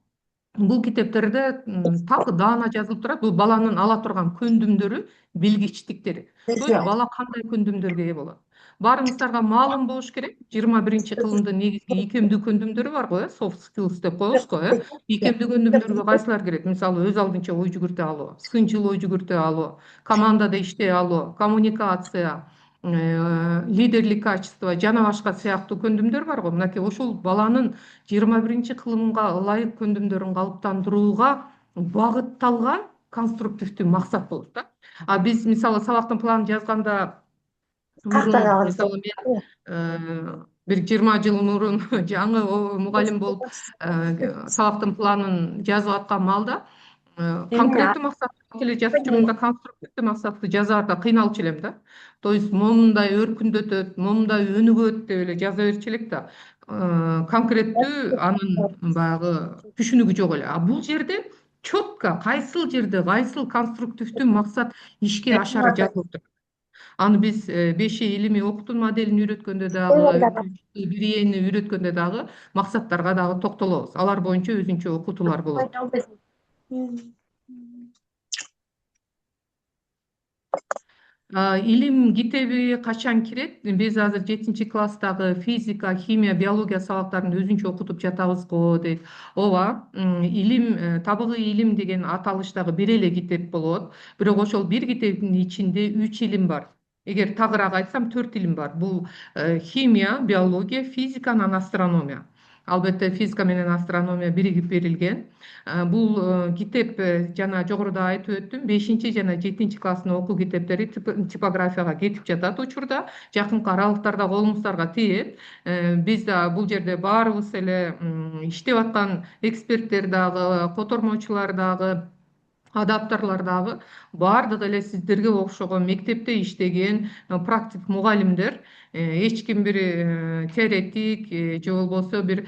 бул китептерде так даана жазылып турат. Бул баланын ала турган көндүмдөрү, билгичтиктери. То есть бала кандай көндүмдөргө ээ болот. Баарыңыздарга маалым болуш керек. 21-кылымдын негизги икемдүү көндүмдөрү бар го, soft skills деп коебуз го, Икемдүү көндүмдөргө кайсылар кирет? Мисалы, өз алдынча ой жүгүртө алуу, сынчыл ой жүгүртө алуу, командада иштей алуу, коммуникация, лидерлик качество жана башка сыяктуу көндүмдөр бар го. Мынакей ошол баланын 21-кылымга ылайык көндүмдөрүн калыптандырууга багытталган конструктивдүү максат болот да. Биз мисалы сабактын планын жазганда мисалы мен бир 20 жыл мурун жаңы мугалим болуп сабактын планын жазып аткан маалда конкреттүү максатты эле жазчумун да, конструктивдүү максатты жазаарда кыйналчу элем да. То есть момундай өркүндөтөт, момундай өнүгөт деп эле жаза берчү элек да. Конкреттүү анын баягы түшүнүгү жок эле. Бул жерде четко кайсыл жерде кайсыл конструктивдүү максат ишке ашары жазылып турат. Аны биз 5 илимий окутуу моделин үйрөткөндө дагы, 1Эни үйрөткөндө дагы максаттарга дагы токтолобуз. Алар боюнча өзүнчө окутуулар болот. Илим китеби качан кирет? Биз азыр 7-класстагы физика, химия, биология сабактарын өзүнчө окутуп жатабыз го дейт. Ооба, илим, табыгы илим деген аталыштагы бир эле китеп болот. Бирок ошол бир китептин ичинде 3 илим бар. Эгер тагыраак айтсам 4 илим бар. Бул химия, биология, физика анан астрономия. Албетте физика менен астрономия биригип берилген. Бул китеп жана жогоруда айтып өттүм, 5 жана 7-класстын окуу китептери типографияга кетип жатат учурда. Жакынкы аралыктарда колуңуздарга тиет. Биз да бул жерде баарыбыз эле иштеп аткан эксперттер дагы, котормочулар дагы, адапторлор дагы баардыгы эле сиздерге окшогон мектепте иштеген практик мугалимдер. Эч ким бир теоретик же болбосо бир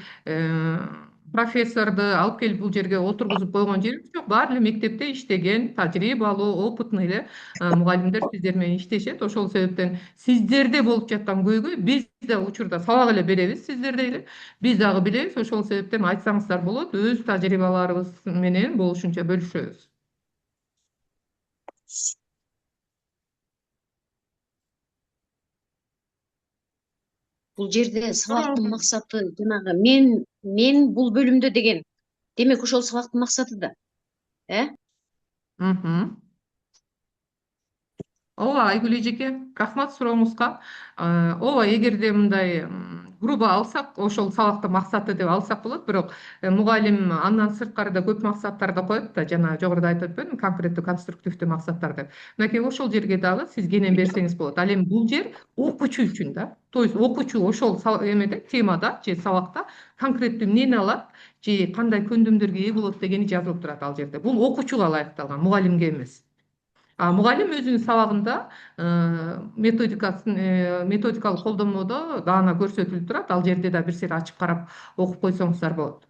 профессорду алып келип бул жерге отургузуп койгон жерибиз жок. Баары эле мектепте иштеген, тажрыйбалуу, опытный эле мугалимдер сиздер менен иштешет. Ошол себептен сиздерде болуп жаткан көйгөй биз да учурда сабак эле беребиз сиздердей эле. Биз дагы билебиз. Ошол себептен айтсаңыздар болот, өз тажрыйбаларыбыз менен болушунча бөлүшөбүз. Бул жерде сабактын максаты жанагы мен бул бөлүмдө деген. Демек ошол сабактын максаты да. Ооба, Айгүл эжеке, рахмат сурооңузга. Ооба, эгерде мындай грубо алсак, ошол сабактын максаты деп алсак болот, бирок мугалим андан сырткары да көп максаттар да коет да, жана жогоруда айтып өтпөдүмбү, конкреттүү, конструктивдүү максаттар деп. Мынакей ошол жерге дагы сиз кенен берсеңиз болот. Ал эми бул жер окуучу үчүн да. То есть окуучу ошол эмеде, темада же сабакта конкреттүү эмнени алат же кандай көндүмдөргө ээ болот дегени жазылып турат ал жерде. Бул окуучуга ылайыкталган, мугалимге эмес. Мугалим өзүнүн сабагында методикалык колдонмодо даана көрсөтүлүп турат. Ал жерде да бир сери ачып карап окуп койсоңуздар болот.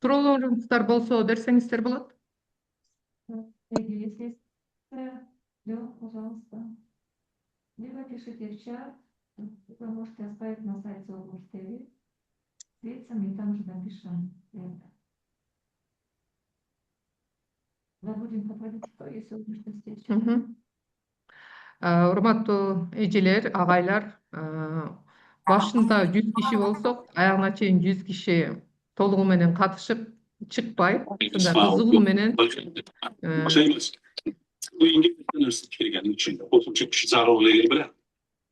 Суроолоруңуздар болсо берсеңиздер болот. Если Лёв, пожалуйста, либо пишите в чат, вы можете оставить на сайте ОГУР-ТВ, встретимся, и там же напишем это. Забудем подводить итоги сегодняшней встречи. Урматтуу эжелер, агайлар, башында 100 киши болсок, аягына чейин 100 киши толугу менен катышып чыкпай, ушундай кызыгуу менен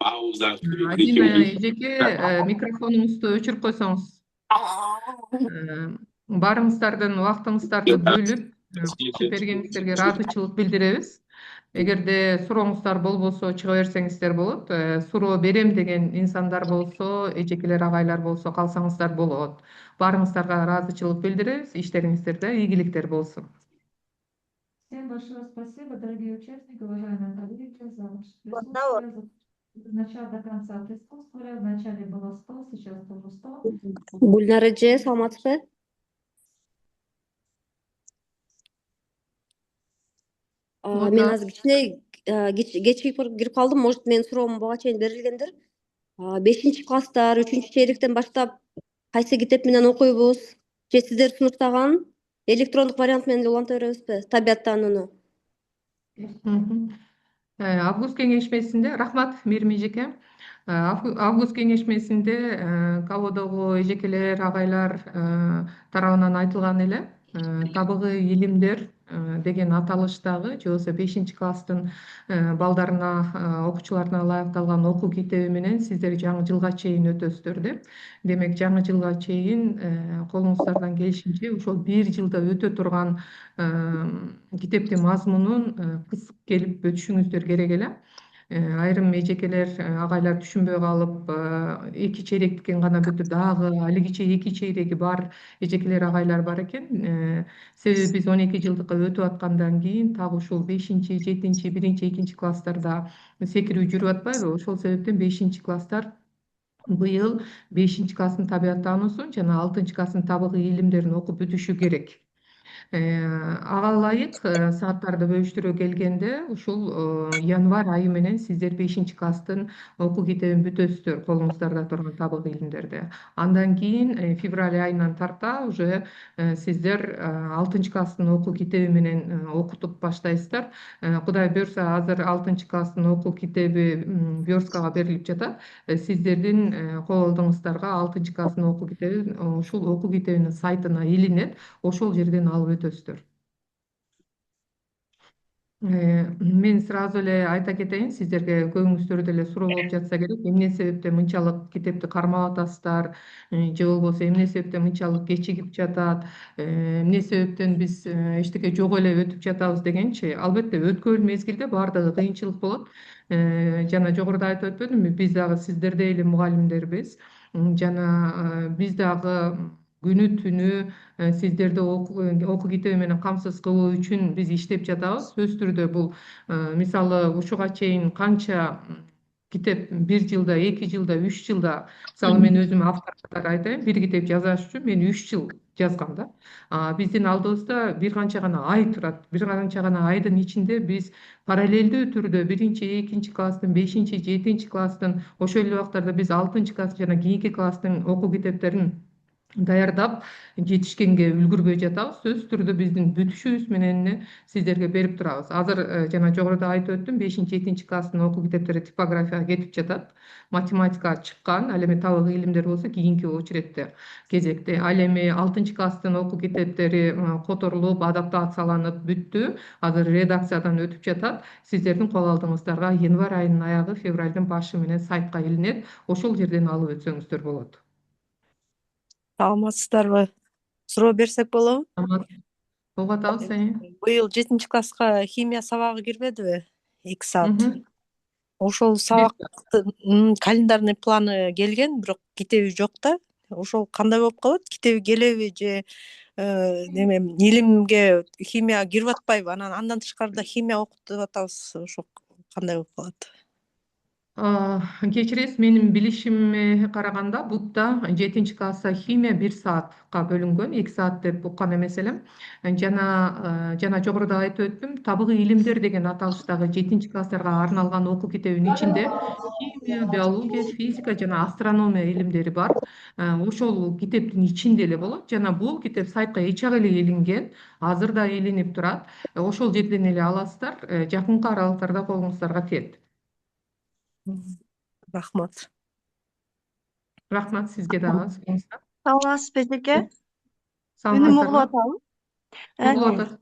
Адина эжеке, микрофонуңузду өчүрүп койсоңуз. Баарыңыздардын убактыңыздарды бөлүп бергениңиздерге ыраазычылык билдиребиз. Эгерде сурооңуздар болбосо чыга берсеңиздер болот. Суроо берем деген инсандар болсо, эжекелер, агайлар болсо калсаңыздар болот. Баарыңыздарга ыраазычылык билдиребиз. Иштериңиздерде ийгиликтер болсун. Всем большое спасибо, дорогие участники, уважаемые коллеги, за ваше присутствие. С начала до конца присутствовали. Вначале было 100, сейчас тоже 100. Гүлнар эже, саламатсызбы? Мен азыр кичине кечип кирип калдым. Может, менин суроом буга чейин берилгендир. 5-класстар 3-чейректен баштап кайсы китеп менен окуйбуз? Же сиздер сунуштаган электрондук вариант менен уланта беребизби? Табиаттанууну. Август кеңешмесинде, рахмат Мирим эжеке. Август кеңешмесинде КАОдогу эжекелер, агайлар тарабынан айтылган эле табыгы илимдер деген аталыштагы же болбосо 5-класстын балдарына, окуучуларына ылайыкталган окуу китеби менен сиздер жаңы жылга чейин өтөсүздөр деп. Демек, жаңы жылга чейин колуңуздардан келишинче ошол бир жылда өтө турган китептин мазмунун кысып келип өтүшүңүздөр керек эле. Айрым эжекелер, агайлар түшүнбөй калып, 2 чейректикин гана бүтүп, дагы алигиче 2 чейреги бар эжекелер, агайлар бар экен. Себеби биз 12 жылдыкка өтүп аткандан кийин так ушул 5-7, 1-2 класстарда секирүү жүрүп атпайбы? Ошол себептен 5-класстар быйыл 5-класстын табиаттануусун жана 6-класстын табыгы илимдерин окуп бүтүшү керек. Ага ылайык сааттарды бөлүштүрө келгенде ушул январь айы менен сиздер 5 класстын окуу китебин бүтөсүздөр, колуңуздарда турган табык илимдерди. Андан кийин февраль айынан тарта уже сиздер 6 класстын окуу китеби менен окутуп баштайсыздар. Кудай буюрса азыр 6 класстын окуу китеби версткага берилип жатат. Сиздердин кол алдыңыздарга 6 класстын окуу китеби ушул окуу китебинин сайтына илинет. Ошол жерден алып өтөсүздөр. Мен сразу эле айта кетейин, сиздерге көбүңүздөрдө эле суроо болуп жатса керек, эмне себептен мынчалык китепти кармап атасыздар, же болбосо эмне себептен мынчалык кечигип жатат, эмне себептен биз эчтеке жок эле өтүп жатабыз дегенчи. Албетте өткөн мезгилде баардыгы кыйынчылык болот. Жана жогоруда айтып өтпөдүмбү, биз дагы сиздердей эле мугалимдербиз. Жана биз дагы күнү түнү сиздерди окуу китеби менен камсыз кылуу үчүн биз иштеп жатабыз. Сөзсүз түрдө бул мисалы ушуга чейин канча китеп 1 жылда, 2 жылда, 3 жылда, мисалы мен өзүм автор катары айтайын, бир китеп жазаш үчүн мен 3 жыл жазгам да. Биздин алдыбызда бир канча гана ай турат. Бир канча гана айдын ичинде биз параллелдүү түрдө 1-2-класстын, 5-7-класстын, ошол эле убактарда биз 6-класс жана кийинки класстын окуу китептерин даярдап жетишкенге үлгүрбөй жатабыз. Сөзсүз түрдө биздин бүтүшүбүз менен сиздерге берип турабыз. Азыр жана жогоруда айтып өттүм, 5-7-класстын окуу китептери типографияга кетип жатат. Математика чыккан, ал эми табык илимдер болсо кийинки очередте, кезекте. Ал эми 6-класстын окуу китептери которулуп, адаптацияланып бүттү. Азыр редакциядан өтүп жатат. Сиздердин кол алдыңыздарга январь айынын аягы, февралдын башы менен сайтка илинет. Ошол жерден алып өтсөңүздөр болот. Саламатсыздарбы? Суроо берсек болобу? Угуп атабыз. Быйыл 7-класска химия сабагы кирбедиби? 2 саат. Ошол сабактын календарный планы келген, бирок китеби жок да. Ошол кандай болуп калат? Китеби келеби же неме илимге химия кирип атпайбы? Андан тышкарыда химия окутуп атабыз. Ошо кандай болуп калат? Кечиресиз, менин билишиме караганда бутта 7-класста химия 1 саатка бөлүнгөн, 2 саат деп уккан эмес элем. Жана жогоруда айтып өттүм, табыгы илимдер деген аталыштагы 7-класстарга арналган окуу китебинин ичинде химия, биология, физика жана астрономия илимдери бар. Ошол китептин ичинде эле болот. Жана бул китеп сайтка эч эле илинген, азыр да илинип турат. Ошол жерден эле аласыздар, жакынкы аралыктарда колуңуздарга тиет. Рахмат. Рахмат сизге дагы. Саламатсызбы эжеке? Саламатсыздарбы? Үнүм угулуп атабы? Угулуп атат.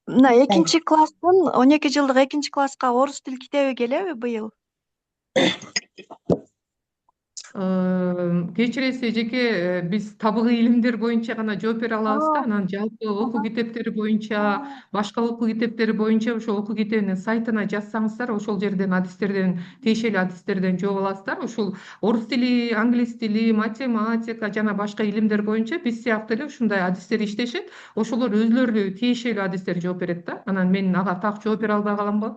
Мына 2-класстын 12 жылдык 2-класска орус тил китеби келеби быйыл? Кечиресиз эжеке, биз табыгы илимдер боюнча гана жооп бере алабыз да. Анан жалпы окуу китептери боюнча, башка окуу китептери боюнча ошол окуу китебинин сайтына жазсаңыздар, ошол жерден адистерден, тиешелүү адистерден жооп аласыздар. Ушул орус тили, англис тили, математика жана башка илимдер боюнча биз сыяктуу эле ушундай адистер иштешет. Ошолор өзлөрү тиешелүү адистер жооп берет да. Анан мен ага так жооп бере албай калам го.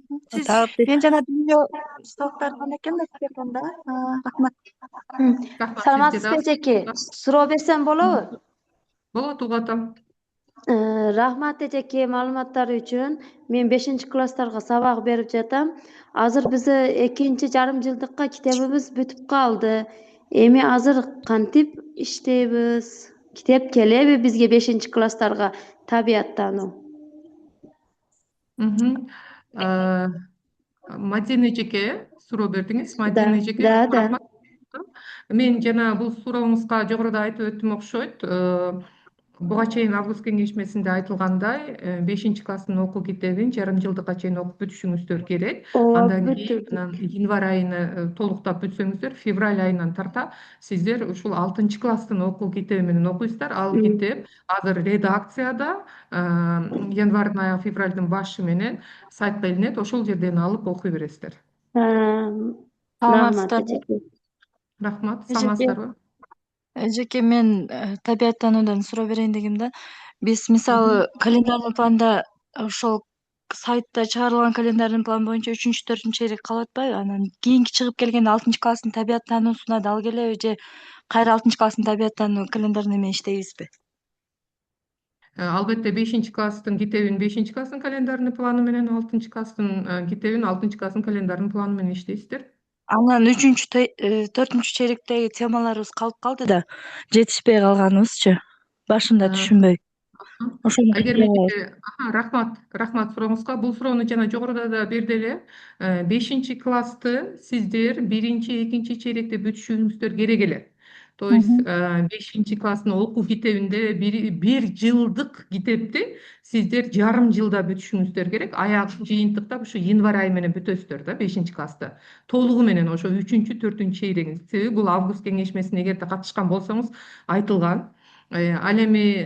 Мен жана дүйнө сабактардан экен да берген да. Рахмат. Саламатсызбы эжеке? Суроо берсем болобу? Болот, угуп атам. Рахмат эжеке маалыматтар үчүн. Мен 5-класстарга сабак берип жатам. Азыр бизе 2-жарым жылдыкка китебибиз бүтүп калды. Эми азыр кантип иштейбиз? Китеп келеби бизге 5-класстарга табияттануу? Мадина эжеке суроо бердиңиз. Мадина эжеке. Рахмат. Мен жана бул сурооңузга жогоруда айтып өттүм окшойт. Буга чейин август кеңешмесинде айтылгандай, 5-класстын окуу китебин жарым жылдыкка чейин окуп бүтүшүңүздөр керек. Андан кийин январь айыны толуктап бүтсөңүздөр, февраль айынан тарта сиздер ушул 6-класстын окуу китеби менен окуйсуздар. Ал китеп азыр редакцияда январдын аягы, февралдын башы менен сайтка илинет. Ошол жерден алып окуй бересиздер. Саламатсыздарбы? Рахмат. Саламатсыздарбы? Эжеке, мен табияттануудан суроо берейин дегем да. Биз мисалы календарный планда ошол сайтта чыгарылган календарный план боюнча 3-4 эрек калып атпайбы? Анан кийинки чыгып келген 6-класстын табияттануусуна дал келеби же кайра 6-класстын табияттануу календарный менен иштейбизби? Албетте 5-класстын китебин 5-класстын календарный планы менен, 6-класстын китебин 6-класстын календарный планы менен иштейсиздер. Анан 4-чейректеги темаларыбыз калып калды да, жетишпей калганыбызчы. Башында түшүнбөй. Ошону Эгер рахмат сурооңузга. Бул суроону жана жогоруда да берди эле. 5-классты сиздер 1-2 чейректе бүтүшүңүздөр керек эле. То есть 5-класстын окуу китебинде бир жылдык китепти сиздер жарым жылда бүтүшүңүздөр керек. Аяк жыйынтыктап ушу январь айы менен бүтөсүздөр да 5-классты. Толугу менен ошо 3-4 чейрегиң. Себеби бул август кеңешмесине эгерде катышкан болсоңуз айтылган. Ал эми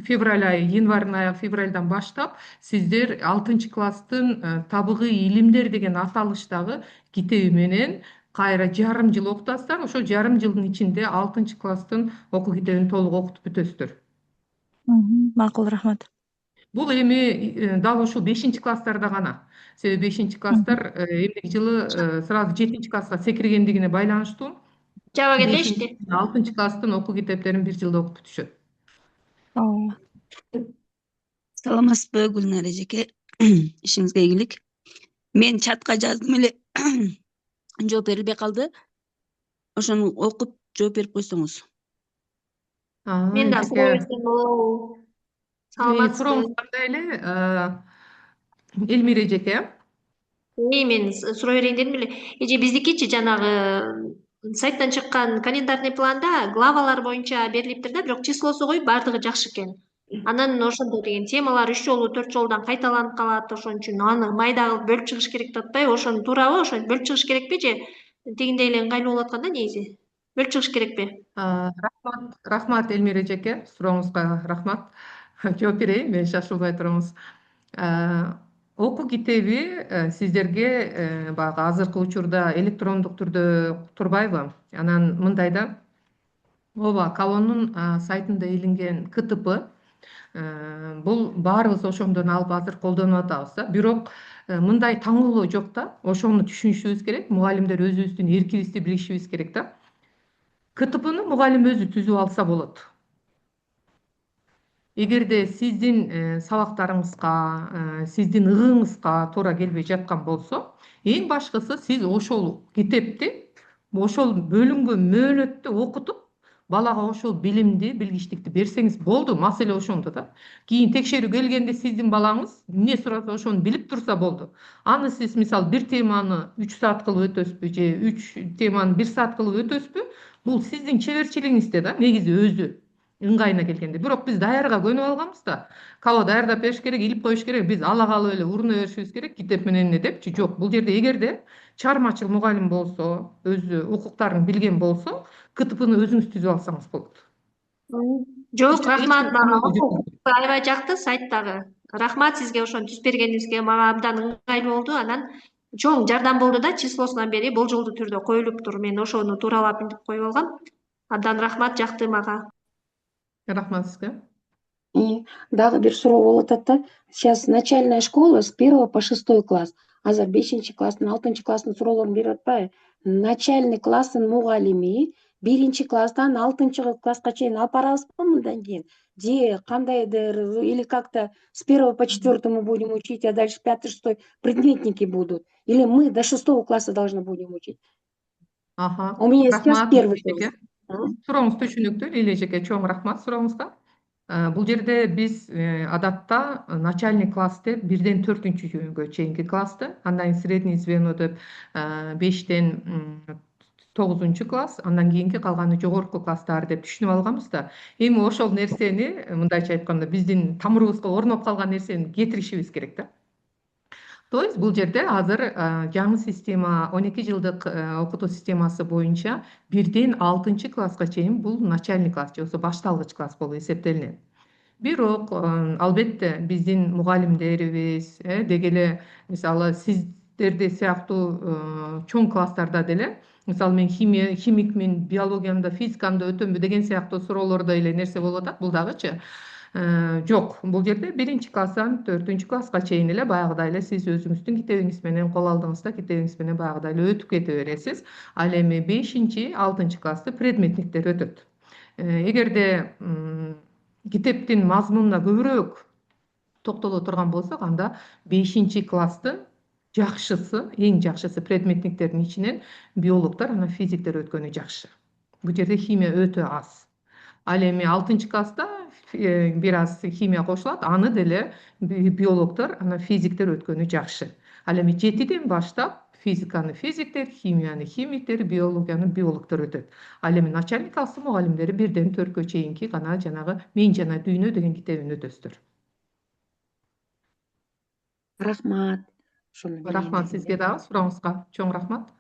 февраль айы, январь айы, февральдан баштап сиздер 6-класстын табыгый илимдер деген аталыштагы китеби менен кайра жарым жыл окутасыздар. Ошо жарым жылдын ичинде 6-класстын окуу китебин толук окутуп бүтөсүздөр. Макул, рахмат. Бул эми дал ушул 5-класстарда гана. Себеби 5-класстар эмдиги жылы сразу 7-класска секиргендигине байланыштуу. Жаба кетешти. 6-класстын окуу китептерин бир жылда окуп бүтүшөт. Саламатсызбы, Гүлнар эжеке? Ишиңизге ийгилик. Мен чатка жаздым эле, жооп берилбей калды. Ошону окуп жооп берип койсоңуз. Мен да суроо берсем болобу? Саламатсызбы. Сурооңуз кандай эле? Элмира эжеке. Мен суроо берейин дедим эле. Эже биздикичи жанагы сайттан чыккан календарный планда главалар боюнча берилиптир да, бирок числосу коюп баардыгы жакшы экен. Анан ошондо деген темалар 3 жолу 4 жолдан кайталанып калат, ошон үчүн аны майда кылып бөлүп чыгыш керек деп атпайбы? Ошону туурабы? Ошону бөлүп чыгыш керекпи же тигиндей эле ыңгайлуу болуп аткан да негизи? Бөлүп чыгыш керекпи? Рахмат Элмира эжеке, сурооңузга рахмат. Жооп берейин, мен шашылбай туруңуз. Окуу китеби сиздерге баягы азыркы учурда электрондук түрдө турбайбы? Анан мындай да, ооба, Калонун сайтында илинген КТП, бул баарыбыз ошондон алып азыр колдонуп атабыз да. Бирок мындай таңоолоо жок да. Ошону түшүнүшүбүз керек. Мугалимдер өзүбүздүн эркибизди билишибиз керек да. КТПны мугалим өзү түзүп алса болот. Эгерде сиздин сабактарыңызга, сиздин ыгыңызга туура келбей жаткан болсо, эң башкысы сиз ошол китепти, ошол бөлүнгөн мөөнөттө окутуп, балага ошол билимди, билгичтикти берсеңиз болду. Маселе ошондо да. Кийин текшерүү келгенде сиздин балаңыз эмне сураса ошону билип турса болду. Аны сиз мисалы бир теманы 3 саат кылып өтөсүзбү же 3 теманы 1 саат кылып өтөсүзбү? Бул сиздин чеберчилигиңизде да, негизи өзү ыңгайына келгенде. Бирок биз даярга көнүп алганбыз да. Кало даярдап бериш керек, илип коюш керек, биз ала калып эле уруна беришибиз керек китеп менен депчи. Жок, бул жерде эгерде чыгармачыл мугалим болсо, өзү укуктарын билген болсо, КТПны өзүңүз түзүп алсаңыз болот. Жок, рахмат, мага аябай жакты сайттагы. Рахмат сизге ошону түзүп бергениңизге, мага абдан ыңгайлуу болду. Анан чоң жардам болду да, числосунан бери болжолдуу түрдө коюлуптур. Мен ошону тууралап билип коюп алгам. Абдан рахмат, жакты мага. Рахмат сизге. Дагы бир суроо болуп атат да. Сейчас начальная школа с 1 по 6 класс. Азыр 5-класстын, 6-класстын суроолорун берип атпайбы? Начальный класстын мугалими 1-класстан 6-класска чейин алып барабызбы мындан кийин? Же кандайдыр или как-то с 1 по 4 мы будем учить, а дальше 5-6 предметники будут? Или мы до 6 класса должны будем учить? У меня сейчас первый класс. Сурооңуз түшүнүктүү, Лилия эжеке, чоң рахмат сурооңузга. Бул жерде биз адатта начальный класс деп 1-ден 4-кө чейинки классты, андан средний звено деп 5-тен 9-класс, андан кийинки калганы жогорку класстар деп түшүнүп алганбыз да. Эми ошол нерсени, мындайча айтканда, биздин тамырыбызга орноп калган нерсени кетиришибиз керек да. То есть бул жерде азыр жаңы система 12 жылдык окутуу системасы боюнча 1-ден 6-класска чейин бул начальный класс же болбосо башталгыч класс болуп эсептелинет. Бирок албетте биздин мугалимдерибиз деги эле мисалы сиздерде сыяктуу чоң класстарда деле, мисалы мен химикмин, биологиямда, физикамда өтөмбү деген сыяктуу суроолордо эле нерсе болуп атат, бул дагычы. Жок, бул жерде 1-класстан 4-класска чейин эле баягыдай эле сиз өзүңүздүн китебиңиз менен кол алдыңызда, китебиңиз менен баягыдай эле өтүп кете бересиз. Ал эми 5-6-классты предметниктер өтөт. Эгерде китептин мазмунуна көбүрөөк токтоло турган болсок, анда 5-класстын жакшысы, эң жакшысы предметниктердин ичинен биологдор, анан физиктер өткөнү жакшы. Бул жерде химия өтө аз. Ал эми 6-класста бир аз химия кошулат, аны деле биологдор, анан физиктер өткөнү жакшы. Ал эми 7ден баштап физиканы физиктер, химияны химиктер, биологияны биологдор өтөт. Ал эми начальник класстын мугалимдери 1ден 4кө чейинки гана жанагы Мен жана дүйнө деген китебин өтөсүздөр. Рахмат. Рахмат сизге дагы сурооңузга. Чоң рахмат.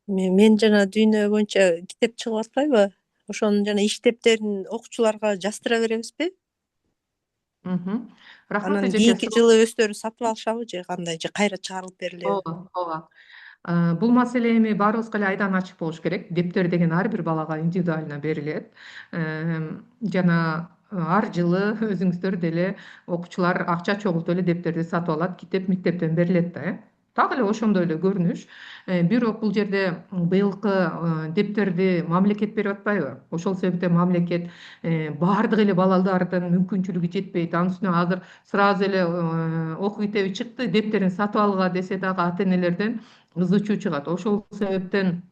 Мен жана дүйнө боюнча китеп чыгып атпайбы? Ошонун жана иштептерин окуучуларга жаздыра беребизби? Рахмат Анан эжеке. кийинки жылы өздөрү сатып алышабы же кандай, же кайра чыгарылып берилеби? Ооба. Бул маселе эми баарыбызга эле айдан ачык болуш керек. Дептер деген ар бир балага индивидуально берилет. Жана ар жылы өзүңүздөр деле окуучулар акча чогултуп эле дептерди сатып алат, китеп мектептен берилет да. Так эле ошондой эле көрүнүш. Бирок бул жерде быйылкы дептерди мамлекет берип атпайбы? Ошол себептен мамлекет баардык эле балдардын мүмкүнчүлүгү жетпейт. Анын үстүнө азыр сразу эле окуу китеби чыкты, дептерин сатып алга десе дагы ата-энелерден ызы чуу чыгат. Ошол себептен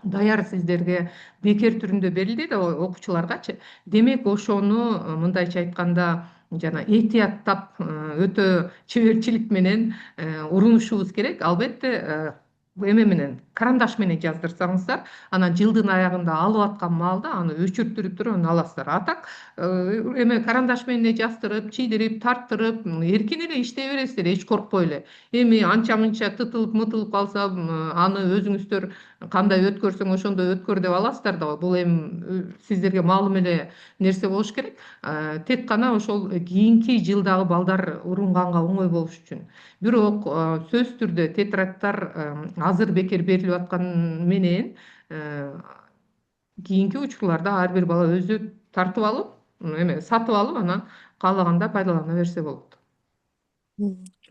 даяр сиздерге бекер түрүндө берилди да окуучуларгачы. Демек ошону мындайча айтканда жана этияттап өтө чеберчилик менен урунушубуз керек. Албетте эме менен карандаш менен жаздырсаңыздар, анан жылдын аягында алып аткан маалда аны өчүртүрүп туруп аны аласыздар. Атак эме карандаш менен жаздырып, чийдирип, тарттырып, эркин эле иштей бересиздер, эч коркпой эле. Эми анча-мынча тытылып калса, аны өзүңүздөр кандай өткөрсөң ошондой өткөр деп аласыздар да. Бул эми сиздерге маалым эле нерсе болуш керек. Тек гана ошол кийинки жылдагы балдар урунганга оңой болуш үчүн. Бирок сөзсүз түрдө тетрадьтар азыр бекер берилип аткан менен кийинки учурларда ар бир бала өзү тартып алып, сатып алып, анан каалаганда пайдалана берсе болот.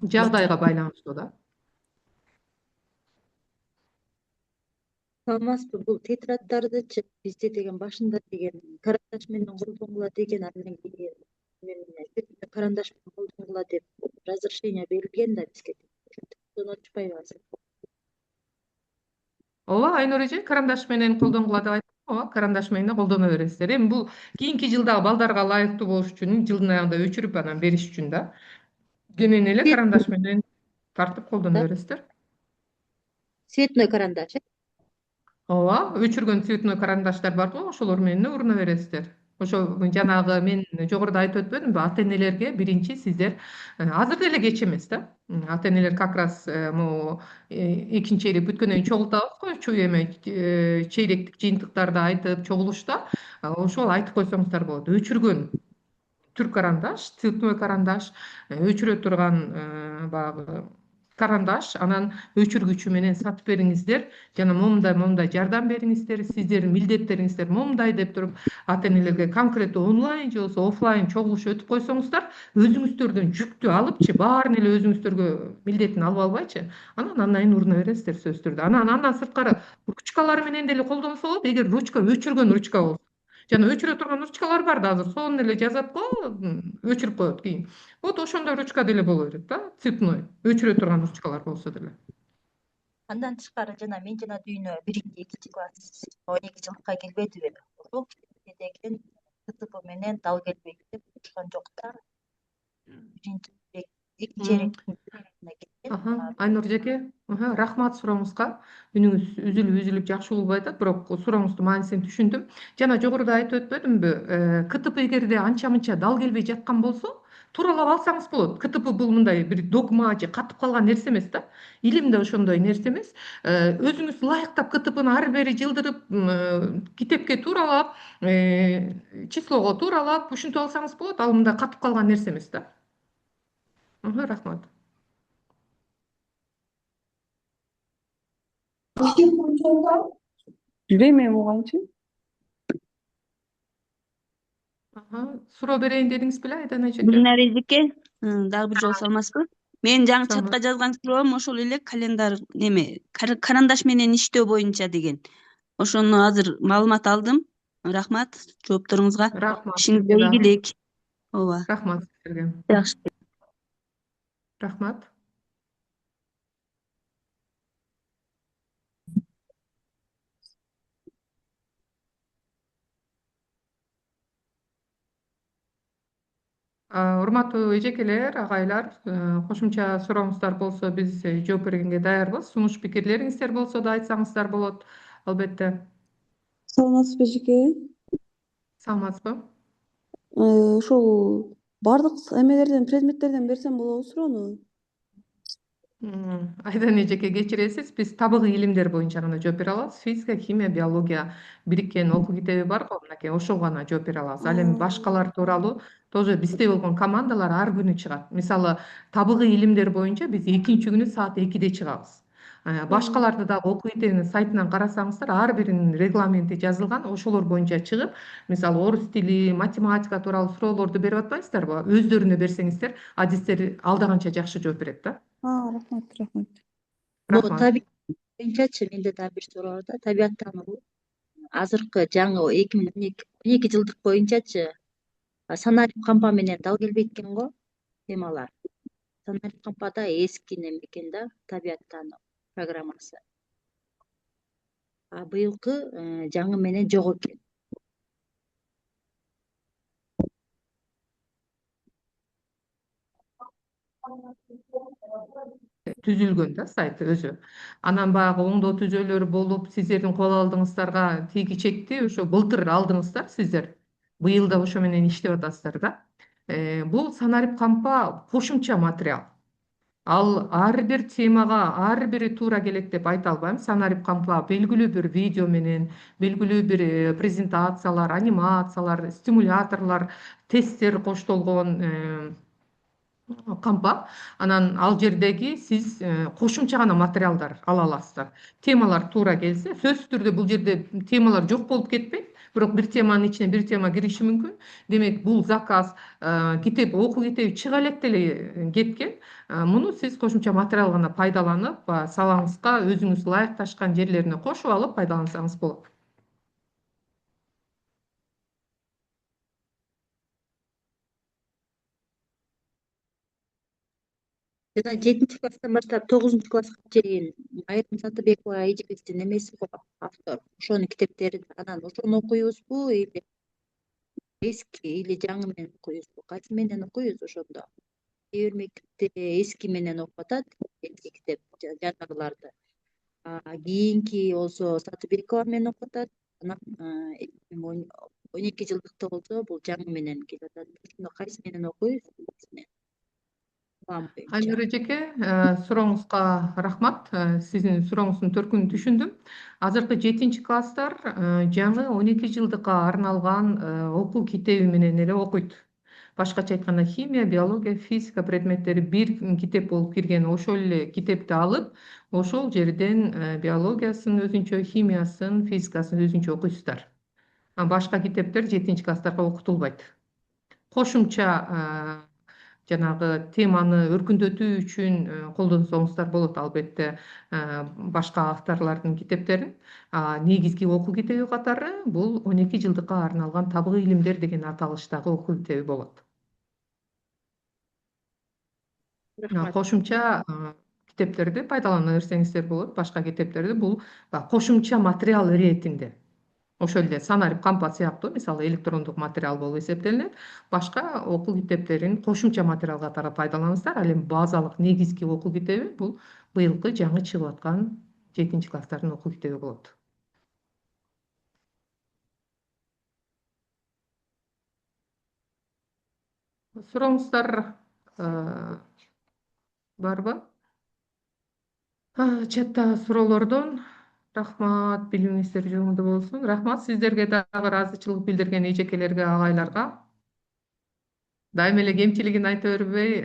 Жагдайга байланыштуу да. Саламатсызбы, бул тетрадьдардычы бизде деген башында деген карандаш менен колдонгула деген, анан кийин карандаш менен колдонгула деп разрешение берилген да бизге. Ошондон очпайбы азыр? Ооба, Айнур эже, карандаш менен колдонгула деп айттым. Ооба, карандаш менен колдоно бересиздер. Эми бул кийинки жылдагы балдарга ылайыктуу болуш үчүн, жылдын аягында өчүрүп анан бериш үчүн да. Кенен эле карандаш менен тартып колдоно бересиздер. Цветной карандаш, Ооба, өчүргөн цветной карандаштар бар го, ошолор менен уруна бересиздер. Ошо жанагы мен жогоруда айтып өтпөдүмбү? Ата-энелерге биринчи сиздер азыр деле кеч эмес да. Ата-энелер как раз могу экинчи чейрек бүткөндөн кийин чогултабыз го, чейректик жыйынтыктарды айтып чогулушта. Ошол айтып койсоңуздар болот. Өчүргөн түр карандаш, цветной карандаш, өчүрө турган баягы карандаш, анан өчүргүчү менен сатып бериңиздер. Жана момундай жардам бериңиздер. Сиздердин милдеттериңиздер момундай деп туруп ата-энелерге конкреттүү онлайн же болбосо офлайн чогулуш өтүп койсоңуздар, өзүңүздөрдөн жүктү алыпчы, баарын эле өзүңүздөргө милдетин алып албайчы, анан айын уруна бересиздер сөзсүз түрдө. Андан сырткары ручкалар менен деле колдонсо болот, эгер ручка өчүргөн ручка болсо. Жана өчүрө турган ручкалар бар да, азыр сонун эле жазат го, өчүрүп коет кийин. Вот ошондой ручка деле боло берет да, цветной. Өчүрө турган ручкалар болсо деле. Андан тышкары жана Мен жана дүйнө 1-2 класс 12 жылдыкка келбедиби? Ошол деген КТП менен дал келбейт деп турган жок да. Айнур эжеке, рахмат сурооңузга. Үнүңүз үзүлүп жакшы болбой атат, бирок сурооңуздун маанисин түшүндүм. Жана жогоруда айтып өтпөдүмбү? КТП эгерде анча-мынча дал келбей жаткан болсо, тууралап алсаңыз болот. КТП бул мындай бир догма же катып калган нерсе эмес да. Илим да ошондой нерсе эмес. Өзүңүз ылайыктап КТПны ар бери жылдырып, китепке тууралап, числого тууралап, ушинтип алсаңыз болот. Ал мындай катып калган нерсе эмес да. Рахмат. Билбейм эми канчы. Суроо берейин дедиңиз беле, Айдан эжеке? Гүлнара эжеке, дагы бир жолу саламатсызбы? Мен жаңы чатка жазган суроом ошол эле календар карандаш менен иштөө боюнча деген. Ошону азыр маалымат алдым. Рахмат жоопторуңузга. Рахмат Ишиңизге сизге дагы. ийгилик. Ооба. Рахмат сиздерге. Жакшы. Рахмат. Урматтуу эжекелер, агайлар, кошумча сурооңуздар болсо биз жооп бергенге даярбыз. Сунуш пикирлериңиздер болсо да айтсаңыздар болот, албетте. Саламатсызбы эжеке? Саламатсызбы? Ошол бардык эмелерден, предметтерден берсем болобу суроону? Айдан эжеке кечиресиз, биз табигый илимдер боюнча гана жооп бере алабыз. Физика, химия, биология бириккен окуу китеби бар го, мынакей ошого гана жооп бере алабыз. Ал эми башкалар тууралуу тоже бизде болгон командалар ар күнү чыгат. Мисалы, табигый илимдер боюнча биз экинчи күнү саат 2-де чыгабыз. Башкаларды дагы окуу китебинин сайтынан карасаңыздар, ар биринин регламенти жазылган, ошолор боюнча чыгып, мисалы орус тили, математика тууралуу суроолорду берип атпайсыздарбы? Өздөрүнө берсеңиздер, адистер алдаганча жакшы жооп берет да. Рахмат. Рахмат. Табиат боюнчачы менде дагы бир суроо бар да. Табиаттануу азыркы жаңы 2012 жылдык боюнчачы санарип кампа менен дал келбейт экен го темалар. Санарип кампада эски неме экен да, табиаттануу программасы. Быйылкы жаңы менен жок экен. Түзүлгөн да сайт өзү. Анан баягы оңдоо түзөөлөрү болуп, сиздердин кол алдыңыздарга тиги чекти ошо былтыр алдыңыздар сиздер. Быйыл да ошо менен иштеп атасыздар да. Бул санарип кампа кошумча материал. Ал ар бир темага ар бири туура келет деп айта албайм. Санарип кампа белгилүү бир видео менен, белгилүү бир презентациялар, анимациялар, стимуляторлор, тесттер коштолгон кампа. Анан ал жердеги сиз кошумча гана материалдар ала аласыздар. Темалар туура келсе, сөзсүз түрдө бул жерде темалар жок болуп кетпейт, бирок бир теманын ичине бир тема кириши мүмкүн. Демек, бул заказ китеп, окуу китеби чыга элек деле кеткен. Муну сиз кошумча материал гана пайдаланып, салаңызга өзүңүз ылайыкташкан жерлерине кошуп алып пайдалансаңыз болот. Жана 7-класстан баштап 9-класска чейин Майрам Сатыбекова эжебиздин немеси го автор. Ошонун китептери анан ошону окуйбузбу или эски или жаңы менен окуйбузбу? Кайсы менен окуйбуз ошондо? Кээ бир мектепте эски менен окуп атат, эски китеп жанагыларды. Кийинки болсо Сатыбекова менен окуп атат. Анан 2012 жылдыкта болсо бул жаңы менен келип атат. Ошондо кайсы менен окуйбуз? Айнур эжеке, сурооңузга рахмат. Сиздин сурооңуздун төркүнүн түшүндүм. Азыркы 7-класстар жаңы 12 жылдыкка арналган окуу китеби менен эле окуйт. Башкача айтканда, химия, биология, физика предметтери бир китеп болуп кирген. Ошол эле китепти алып, ошол жерден биологиясын өзүнчө, химиясын, физикасын өзүнчө окуйсуздар. Башка китептер 7-класстарга окутулбайт. Кошумча жанагы теманы өркүндөтүү үчүн колдонсоңуздар болот, албетте, башка авторлордун китептерин. Негизги окуу китеби катары бул 12 жылдыкка арналган табигый илимдер деген аталыштагы окуу китеби болот. Кошумча китептерди пайдалана берсеңиздер болот, башка китептерди. Бул кошумча материал иретинде. Ошол эле санарип кампа сыяктуу, мисалы, электрондук материал болуп эсептелинет. Башка окуу китептерин кошумча материал катары пайдаланыңыздар. Ал эми базалык негизги окуу китеби бул быйылкы жаңы чыгып аткан 7-класстардын окуу китеби болот. Сурооңуздар барбы? Чаттагы суроолордон рахмат, билимиңиздер жөнүндө болсун. Рахмат сиздерге дагы ыраазычылык билдирген эжекелерге, агайларга. Дайым эле кемчилигин айта бербей,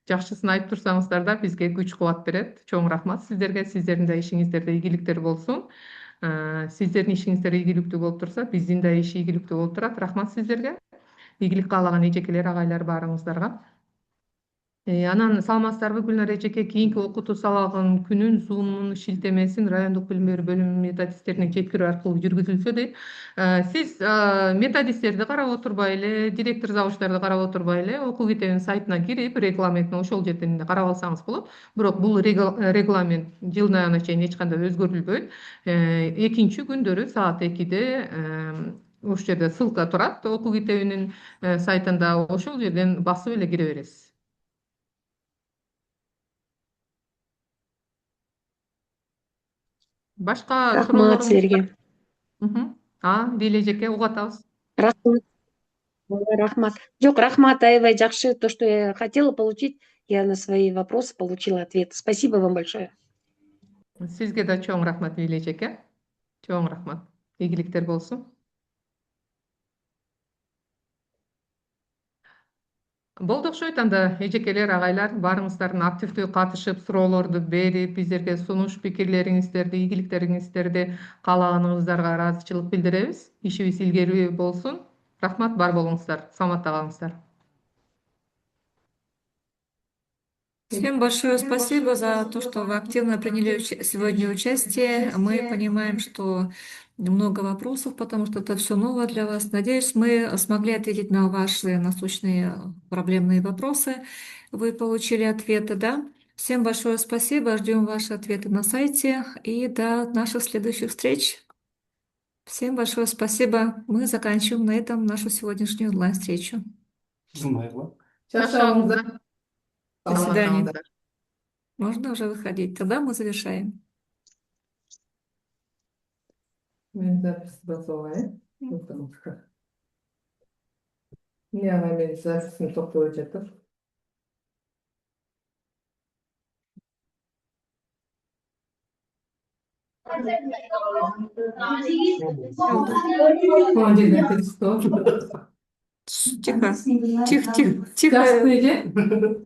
жакшысын айтып турсаңыздар да бизге күч кубат берет. Чоң рахмат сиздерге. Сиздердин да ишиңиздерде ийгиликтер болсун. Сиздердин ишиңиздер ийгиликтүү болуп турса, биздин да иш ийгиликтүү болуп турат. Рахмат сиздерге. Ийгилик каалаган эжекелер, агайлар баарыңыздарга. Анан саламатсыздарбы Гүлнар эжеке, кийинки окутуу сабагын күнүн Zoom'ун шилтемесин райондук билим берүү бөлүмү методисттерине жеткирүү аркылуу жүргүзүлсө дейт. Сиз методисттерди карап отурбай эле, директор завучтарды карап отурбай эле, окуу китебинин сайтына кирип, регламентин ошол жерден карап алсаңыз болот. Бирок бул регламент жылдын аягына чейин эч кандай өзгөрүлбөйт. Экинчи күндөрү саат 2-де ошол жерде ссылка турат окуу китебинин сайтында, ошол жерден басып эле кире бересиз. Башка Рахмат суроолоруңуз силерге. Диле эжеке, угуп атабыз. Рахмат. Рахмат. Жок, рахмат, аябай жакшы. То, что я хотела получить, я на свои вопросы получила ответ. Спасибо вам большое. Сизге да чоң рахмат Диле эжеке. Чоң рахмат. Ийгиликтер болсун. Болду окшойт анда эжекелер, агайлар, баарыңыздардын активдүү катышып, суроолорду берип, биздерге сунуш пикирлериңиздерди, ийгиликтериңиздерди каалаганыңыздарга ыраазычылык билдиребиз. Ишибиз илгери болсун. Рахмат, бар болуңуздар, саламатта калыңыздар. Всем большое спасибо за то, что вы активно приняли сегодня участие. Мы понимаем, что много вопросов, потому что это все новое для вас. Надеюсь, мы смогли ответить на ваши насущные проблемные вопросы. Вы получили ответы, да? Всем большое спасибо. Ждем ваши ответы на сайте. И до наших следующих встреч. Всем большое спасибо. Мы заканчиваем на этом нашу сегодняшнюю онлайн-встречу. До свидания. Можно уже выходить. Тогда мы завершаем. Запись басылган, мен записini токтоп жатып. Тихо, тихо, тихо, тихо.